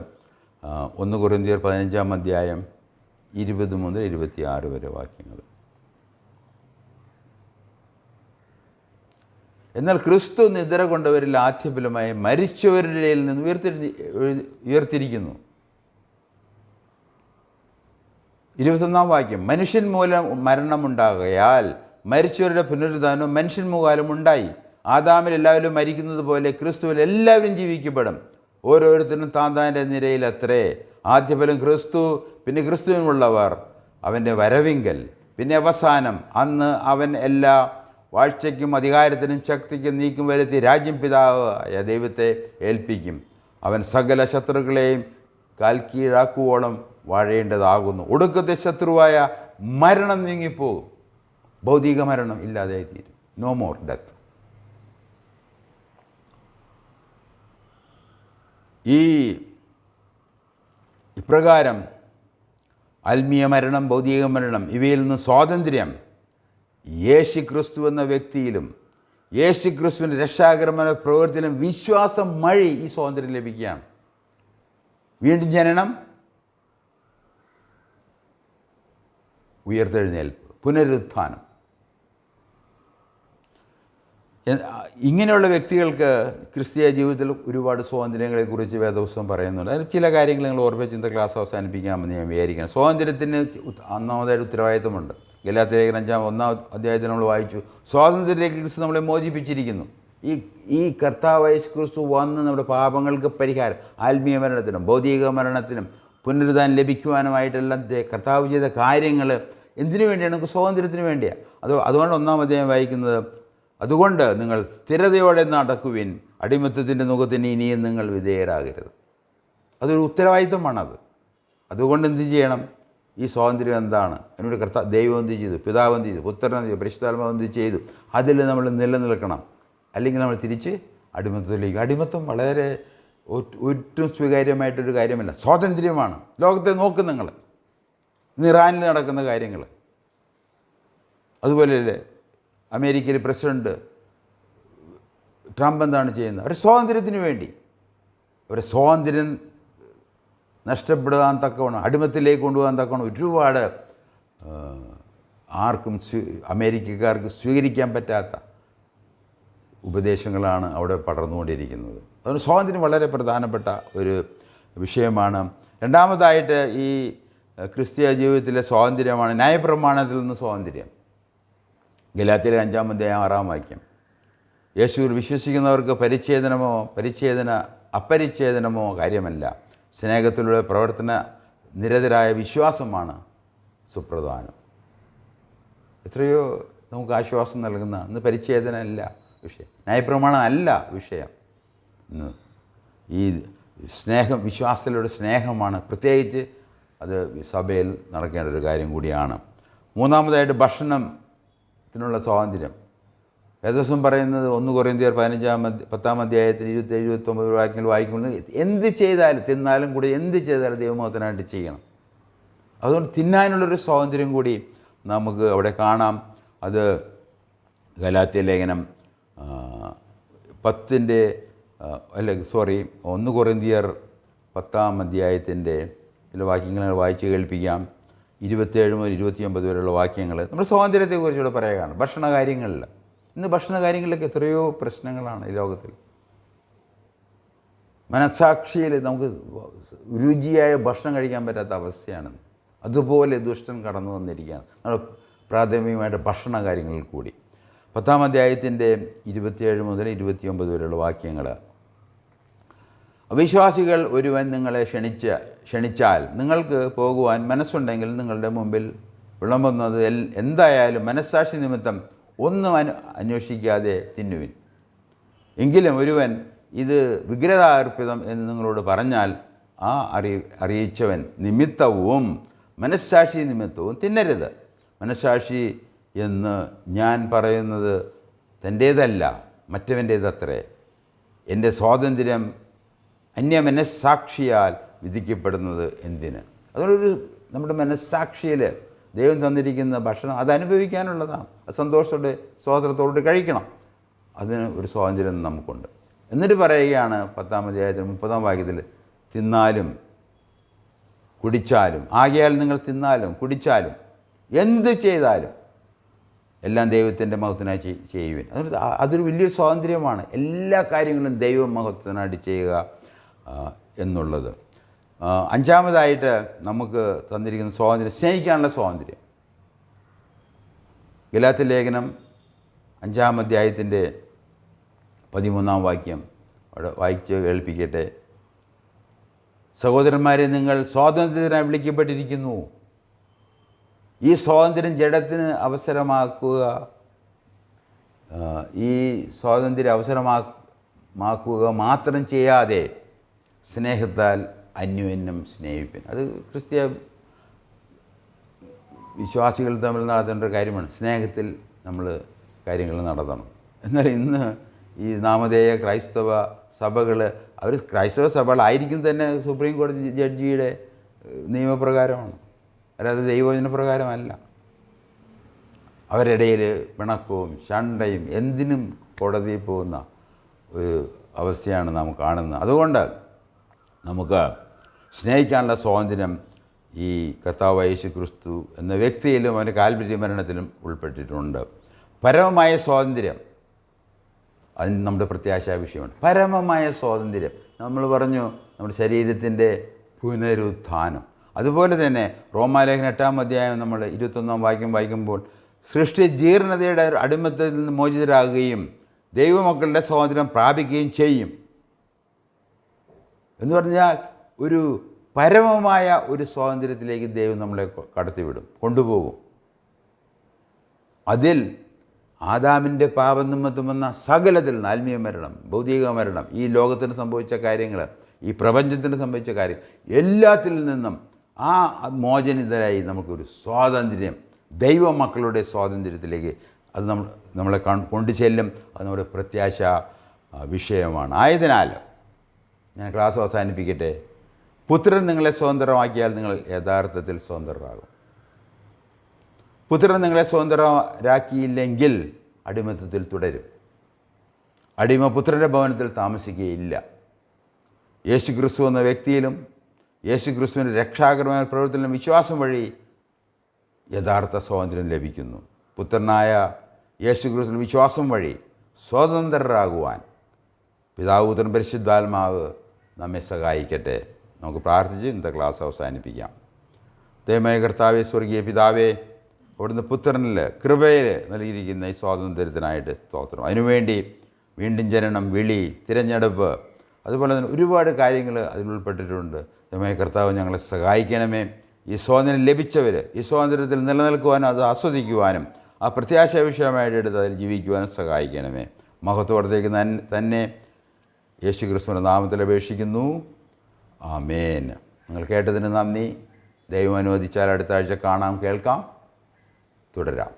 1 കൊരിന്ത്യർ 15-ാം അധ്യായം 20 മുതൽ 26 വരെ വാക്യങ്ങൾ. എന്നാൽ ക്രിസ്തു നിദ്ര കൊണ്ടവരിൽ ആദ്യഫലമായി മരിച്ചവരുടെ ഇടയിൽ നിന്ന് ഉയർത്തിരിക്കുന്നു. 21-ാം വാക്യം, മനുഷ്യൻ മൂലം മരണമുണ്ടാകയാൽ മരിച്ചവരുടെ പുനരുദ്ധാനം മനുഷ്യൻ മുഖാലും ഉണ്ടായി. ആദാമിൽ എല്ലാവരും മരിക്കുന്നത് പോലെ ക്രിസ്തുവിൽ എല്ലാവരും ജീവിക്കപ്പെടും. ഓരോരുത്തരും താന്താൻ്റെ നിരയിൽ അത്രേ. ആദ്യഫലം ക്രിസ്തു, പിന്നെ ക്രിസ്തുവിനുള്ളവർ അവൻ്റെ വരവിങ്കൽ, പിന്നെ അവസാനം. അന്ന് അവൻ എല്ലാ വാഴ്ചയ്ക്കും അധികാരത്തിനും ശക്തിക്കും നീക്കം വരുത്തി രാജ്യം പിതാവായ ദൈവത്തെ ഏൽപ്പിക്കും. അവൻ സകല ശത്രുക്കളെയും കാൽക്കീഴാക്കുവോളം വാഴേണ്ടതാകുന്നു. ഒടുക്കത്തെ ശത്രുവായ മരണം നീങ്ങിപ്പോകും. ഭൗതിക മരണം ഇല്ലാതായി തീരും. No more death. ഇപ്രകാരം ആത്മീയ മരണം, ഭൗതിക മരണം ഇവയിൽ നിന്ന് സ്വാതന്ത്ര്യം യേശു ക്രിസ്തു എന്ന വ്യക്തിയിലും യേശു ക്രിസ്തുവിൻ്റെ രക്ഷാകരമായ പ്രവൃത്തിയിലും വിശ്വാസം വഴി ഈ സ്വാതന്ത്ര്യം ലഭിക്കുകയാണ്. വീണ്ടും ജനനം, ഉയർത്തെഴുന്നേൽപ്പ്, പുനരുത്ഥാനം. ഇങ്ങനെയുള്ള വ്യക്തികൾക്ക് ക്രിസ്തീയ ജീവിതത്തിൽ ഒരുപാട് സ്വാതന്ത്ര്യങ്ങളെക്കുറിച്ച് വേദപുസ്തകം പറയുന്നുണ്ട്. അതിൽ ചില കാര്യങ്ങൾ നിങ്ങൾ ഓർമ്മിച്ച് ഇന്നത്തെ ക്ലാസ് അവസാനിപ്പിക്കാമെന്ന് ഞാൻ വിചാരിക്കണം. സ്വാതന്ത്ര്യത്തിന് ഒന്നാമതായിട്ട് ഉത്തരവാദിത്വമുണ്ട്. ഗലാത്യ ലേഖനം 5-1 അധ്യായത്തിൽ നമ്മൾ വായിച്ചു, സ്വാതന്ത്ര്യത്തിലേക്ക് ക്രിസ്തു നമ്മളെ മോചിപ്പിച്ചിരിക്കുന്നു. ഈ കർത്താവ് യേശു ക്രിസ്തു വന്ന് നമ്മുടെ പാപങ്ങൾക്ക് പരിഹാരം, ആത്മീയ മരണത്തിനും ഭൗതിക മരണത്തിനും പുനരുദ്ധാനം ലഭിക്കുവാനുമായിട്ടെല്ലാം കർത്താവ് ചെയ്ത കാര്യങ്ങൾ എന്തിനു വേണ്ടിയാണ്? നമുക്ക് സ്വാതന്ത്ര്യത്തിന് വേണ്ടിയാണ്. അതുകൊണ്ട് 1-ാം അധ്യായം വായിക്കുന്നത്, അതുകൊണ്ട് നിങ്ങൾ സ്ഥിരതയോടെ നടക്കുവിൻ, അടിമത്തത്തിൻ്റെ മുഖത്തിന് ഇനിയും നിങ്ങൾ വിധേയരാകരുത്. അതൊരു ഉത്തരവാദിത്വമാണത്. അതുകൊണ്ട് എന്ത് ചെയ്യണം? ഈ സ്വാതന്ത്ര്യം എന്താണ്? എന്നോട് ദൈവം എന്ത് ചെയ്തു, പിതാവ് എന്ത് ചെയ്തു, പുത്രൻ എന്ത് ചെയ്തു, പരിശുദ്ധാത്മാവ് എന്ത് ചെയ്തു, അതിൽ നമ്മൾ നിലനിൽക്കണം. അല്ലെങ്കിൽ നമ്മൾ തിരിച്ച് അടിമത്തത്തിലേക്ക്. അടിമത്തം വളരെ ഒട്ടും സ്വീകാര്യമായിട്ടൊരു കാര്യമല്ല. സ്വാതന്ത്ര്യമാണ്. ലോകത്തെ നോക്കും നിങ്ങൾ, ഇറാനിൽ നടക്കുന്ന കാര്യങ്ങൾ. അതുപോലെയല്ലേ അമേരിക്കയിലെ പ്രസിഡൻറ്റ് ട്രംപ് എന്താണ് ചെയ്യുന്നത്? അവരുടെ സ്വാതന്ത്ര്യത്തിന് വേണ്ടി. അവരുടെ സ്വാതന്ത്ര്യം നഷ്ടപ്പെടാൻ തക്കവണ്ണം, അടിമത്തിലേക്ക് കൊണ്ടുപോകാൻ തക്കവണ്ണം ഒരുപാട് ആർക്കും അമേരിക്കക്കാർക്ക് സ്വീകരിക്കാൻ പറ്റാത്ത ഉപദേശങ്ങളാണ് അവിടെ പടർന്നുകൊണ്ടിരിക്കുന്നത്. അതുകൊണ്ട് സ്വാതന്ത്ര്യം വളരെ പ്രധാനപ്പെട്ട ഒരു വിഷയമാണ്. രണ്ടാമതായിട്ട് ഈ ക്രിസ്തീയ ജീവിതത്തിലെ സ്വാതന്ത്ര്യമാണ് ന്യായപ്രമാണത്തിൽ നിന്ന് സ്വാതന്ത്ര്യം. ഗലാത്യയിലെ 5-ാം അധ്യായം 6-ാം വാക്യം, യേശുവിൽ വിശ്വസിക്കുന്നവർക്ക് അപരിച്ഛേദനമോ കാര്യമല്ല, സ്നേഹത്തിലൂടെ പ്രവർത്തന നിരതരായ വിശ്വാസമാണ് സുപ്രധാനം. എത്രയോ നമുക്ക് ആശ്വാസം നൽകുന്ന, ഇന്ന് പരിച്ഛേദന അല്ല വിഷയം, ന്യായപ്രമാണം അല്ല വിഷയം. ഈ സ്നേഹം, വിശ്വാസത്തിലൂടെ സ്നേഹമാണ്. പ്രത്യേകിച്ച് അത് സഭയിൽ നടക്കേണ്ട ഒരു കാര്യം കൂടിയാണ്. മൂന്നാമതായിട്ട് ഭക്ഷണത്തിനുള്ള സ്വാതന്ത്ര്യം. വേദപുസ്തകം പറയുന്നത് 1 കൊരിന്ത്യർ 10-ാം അധ്യായത്തിൽ 27-29 വാക്യങ്ങൾ വായിക്കുമ്പോൾ എന്ത് ചെയ്താലും, തിന്നാലും കൂടി എന്ത് ചെയ്താലും ദൈവമഹത്വത്തിനായിട്ട് ചെയ്യണം. അതുകൊണ്ട് തിന്നാനുള്ളൊരു സ്വാതന്ത്ര്യം കൂടി നമുക്ക് അവിടെ കാണാം. അത് ഗലാത്യ ലേഖനം 1 കൊരിന്ത്യർ 10-ാം അധ്യായത്തിൻ്റെ ചില വാക്യങ്ങൾ വായിച്ച് കേൾപ്പിക്കാം. 27 മുതൽ 29 വരെയുള്ള വാക്യങ്ങൾ നമ്മുടെ സ്വാതന്ത്ര്യത്തെക്കുറിച്ചുകൂടെ പറയുകയാണ്. ഭക്ഷണ കാര്യങ്ങളിൽ, ഇന്ന് ഭക്ഷണ കാര്യങ്ങളിലൊക്കെ എത്രയോ പ്രശ്നങ്ങളാണ് ഈ ലോകത്തിൽ. മനസ്സാക്ഷിയിൽ നമുക്ക് രുചിയായ ഭക്ഷണം കഴിക്കാൻ പറ്റാത്ത അവസ്ഥയാണ്. അതുപോലെ ദുഷ്ടൻ കടന്നു വന്നിരിക്കുകയാണ് നമ്മുടെ പ്രാഥമികമായിട്ട് ഭക്ഷണ കാര്യങ്ങളിൽ കൂടി. 10-ാം അധ്യായത്തിൻ്റെ 27 മുതൽ 29 വരെയുള്ള വാക്യങ്ങൾ, അവിശ്വാസികൾ ഒരുവൻ നിങ്ങളെ ക്ഷണിച്ചാൽ നിങ്ങൾക്ക് പോകുവാൻ മനസ്സുണ്ടെങ്കിൽ നിങ്ങളുടെ മുമ്പിൽ വിളമ്പുന്നത് എന്തായാലും മനസ്സാക്ഷി നിമിത്തം ഒന്നും അന്വേഷിക്കാതെ തിന്നുവിൻ. എങ്കിലും ഒരുവൻ ഇത് വിഗ്രഹാർപ്പിതം എന്ന് നിങ്ങളോട് പറഞ്ഞാൽ ആ അറിയിച്ചവൻ നിമിത്തവും മനസ്സാക്ഷി നിമിത്തവും തിന്നരുത്. മനസ്സാക്ഷി എന്ന് ഞാൻ പറയുന്നത് തൻ്റേതല്ല, മറ്റവൻ്റേതത്രേ. എൻ്റെ സ്വാതന്ത്ര്യം അന്യമനസ്സാക്ഷിയാൽ വിധിക്കപ്പെടുന്നത് എന്തിന്? അതുകൊണ്ടൊരു നമ്മുടെ മനസ്സാക്ഷിയിൽ ദൈവം തന്നിരിക്കുന്ന ഭക്ഷണം അത് അനുഭവിക്കാനുള്ളതാണ്. അത് സന്തോഷത്തോടെ സ്വാതന്ത്ര്യത്തോടെ കഴിക്കണം. അതിന് ഒരു സ്വാതന്ത്ര്യം നമുക്കുണ്ട്. എന്നിട്ട് പറയുകയാണ് 10-ാം അധ്യായത്തിൽ 30-ാം വാക്യത്തിൽ, തിന്നാലും കുടിച്ചാലും, ആകയാൽ നിങ്ങൾ തിന്നാലും കുടിച്ചാലും എന്ത് ചെയ്താലും എല്ലാം ദൈവത്തിൻ്റെ മഹത്വത്തിനായി ചെയ്യുവിൻ. അതൊരു വലിയൊരു സ്വാതന്ത്ര്യമാണ്. എല്ലാ കാര്യങ്ങളും ദൈവ മഹത്വത്തിനായിട്ട് ചെയ്യുക എന്നുള്ളത്. 5-ാമതായിട്ട് നമുക്ക് തന്നിരിക്കുന്ന സ്വാതന്ത്ര്യം, സ്നേഹിക്കാനുള്ള സ്വാതന്ത്ര്യം. ഗലാത്യ ലേഖനം 5-ാം അധ്യായത്തിൻ്റെ 13-ാം വാക്യം അവിടെ വായിച്ച് കേൾപ്പിക്കട്ടെ. സഹോദരന്മാരെ, നിങ്ങൾ സ്വാതന്ത്ര്യത്തിനായി വിളിക്കപ്പെട്ടിരിക്കുന്നു. ഈ സ്വാതന്ത്ര്യം ജഡത്തിന് അവസരമാക്കുക, ഈ സ്വാതന്ത്ര്യം അവസരമാക്കുക മാത്രം ചെയ്യാതെ സ്നേഹത്താൽ അന്യോന്യം സ്നേഹിപ്പിൻ. അത് ക്രിസ്തീയ വിശ്വാസികൾ തമ്മിൽ നടത്തേണ്ട ഒരു കാര്യമാണ്. സ്നേഹത്തിൽ നമ്മൾ കാര്യങ്ങൾ നടത്തണം. എന്നാൽ ഇന്ന് ഈ നാമധേയ ക്രൈസ്തവ സഭകൾ, അവർ ക്രൈസ്തവ സഭകളായിരിക്കും തന്നെ സുപ്രീം കോടതി ജഡ്ജിയുടെ നിയമപ്രകാരമാണ്, അല്ലാതെ ദൈവവചന പ്രകാരമല്ല. അവരിടയിൽ പിണക്കവും ശണ്ടയും എന്തിനും കോടതിയിൽ പോകുന്ന ഒരു അവസ്ഥയാണ് നാം കാണുന്നത്. അതുകൊണ്ട് നമുക്ക് സ്നേഹിക്കാനുള്ള സ്വാതന്ത്ര്യം ഈ കർത്താവ് യേശു ക്രിസ്തു എന്ന വ്യക്തിയിലും അവൻ്റെ കാൽവരി മരണത്തിലും ഉൾപ്പെട്ടിട്ടുണ്ട്. പരമമായ സ്വാതന്ത്ര്യം അതിന് നമ്മുടെ പ്രത്യാശാ വിഷയമാണ്. പരമമായ സ്വാതന്ത്ര്യം നമ്മൾ പറഞ്ഞു, നമ്മുടെ ശരീരത്തിൻ്റെ പുനരുത്ഥാനം. അതുപോലെ തന്നെ റോമാലേഖനം 8-ാം അധ്യായം നമ്മൾ 21-ാം വാക്യം വായിക്കുമ്പോൾ, സൃഷ്ടി ജീർണതയുടെ അടിമത്തിൽ നിന്ന് മോചിതരാകുകയും ദൈവമക്കളുടെ സ്വാതന്ത്ര്യം പ്രാപിക്കുകയും ചെയ്യും എന്ന് പറഞ്ഞാൽ ഒരു പരമമായ ഒരു സ്വാതന്ത്ര്യത്തിലേക്ക് ദൈവം നമ്മളെ കടത്തിവിടും, കൊണ്ടുപോകും. അതിൽ ആദാമിൻ്റെ പാപം നിമിത്തം വന്ന സകലത്തിൽ നിന്ന്, ആത്മീയ മരണം, ഭൗതിക മരണം, ഈ ലോകത്തിന് സംഭവിച്ച കാര്യങ്ങൾ, ഈ പ്രപഞ്ചത്തിന് സംഭവിച്ച കാര്യം, എല്ലാത്തിൽ നിന്നും ആ മോചനിതരായി നമുക്കൊരു സ്വാതന്ത്ര്യം, ദൈവമക്കളുടെ സ്വാതന്ത്ര്യത്തിലേക്ക് അത് നമ്മളെ കൊണ്ടു ചെല്ലും. അത് നമ്മുടെ പ്രത്യാശ വിഷയമാണ്. ആയതിനാൽ ഞാൻ ക്ലാസ് അവസാനിപ്പിക്കട്ടെ. പുത്രൻ നിങ്ങളെ സ്വതന്ത്രമാക്കിയാൽ നിങ്ങൾ യഥാർത്ഥത്തിൽ സ്വതന്ത്രരാകും. പുത്രൻ നിങ്ങളെ സ്വതന്ത്രരാക്കിയില്ലെങ്കിൽ അടിമത്തത്തിൽ തുടരും. അടിമ പുത്രൻ്റെ ഭവനത്തിൽ താമസിക്കുകയില്ല. യേശു ക്രിസ്തു എന്ന വ്യക്തിയിലും യേശു ക്രിസ്തുവിൻ്റെ രക്ഷാകരമായ പ്രവർത്തനം വിശ്വാസം വഴി യഥാർത്ഥ സ്വാതന്ത്ര്യം ലഭിക്കുന്നു. പുത്രനായ യേശു ക്രിസ്തു വിശ്വാസം വഴി സ്വതന്ത്രരാകുവാൻ പിതാവ് പുത്രൻ പരിശുദ്ധാത്മാവ് നമ്മെ സഹായിക്കട്ടെ. നമുക്ക് പ്രാർത്ഥിച്ച് ഇന്നത്തെ ക്ലാസ് അവസാനിപ്പിക്കാം. ദൈവമായ കർത്താവേ, സ്വർഗീയ പിതാവേ, അവിടുന്ന് പുത്രനിൽ കൃപയിൽ നൽകിയിരിക്കുന്ന ഈ സ്വാതന്ത്ര്യത്തിനായിട്ട് സ്തോത്രം. അതിനുവേണ്ടി വീണ്ടും ജനനം, വിളി, തിരഞ്ഞെടുപ്പ്, അതുപോലെ തന്നെ ഒരുപാട് കാര്യങ്ങൾ അതിലുൾപ്പെട്ടിട്ടുണ്ട്. ദൈവമായ കർത്താവ്, ഞങ്ങളെ സഹായിക്കണമേ. ഈ സ്വാതന്ത്ര്യം ലഭിച്ചവർ ഈ സ്വാതന്ത്ര്യത്തിൽ നിലനിൽക്കുവാനും അത് ആസ്വദിക്കുവാനും ആ പ്രത്യാശ വിഷയമായിട്ട് എടുത്ത് അതിൽ ജീവിക്കുവാനും സഹായിക്കണമേ. മഹത്വത്തേക്ക് തന്നെ യേശു ക്രിസ്തുവിൻ്റെ നാമത്തിൽ അപേക്ഷിക്കുന്നു. ആമേൻ. നിങ്ങൾ കേട്ടതിന് നന്ദി. ദൈവം അനുവദിച്ചാൽ അടുത്ത ആഴ്ച കാണാം, കേൾക്കാം, തുടരാം.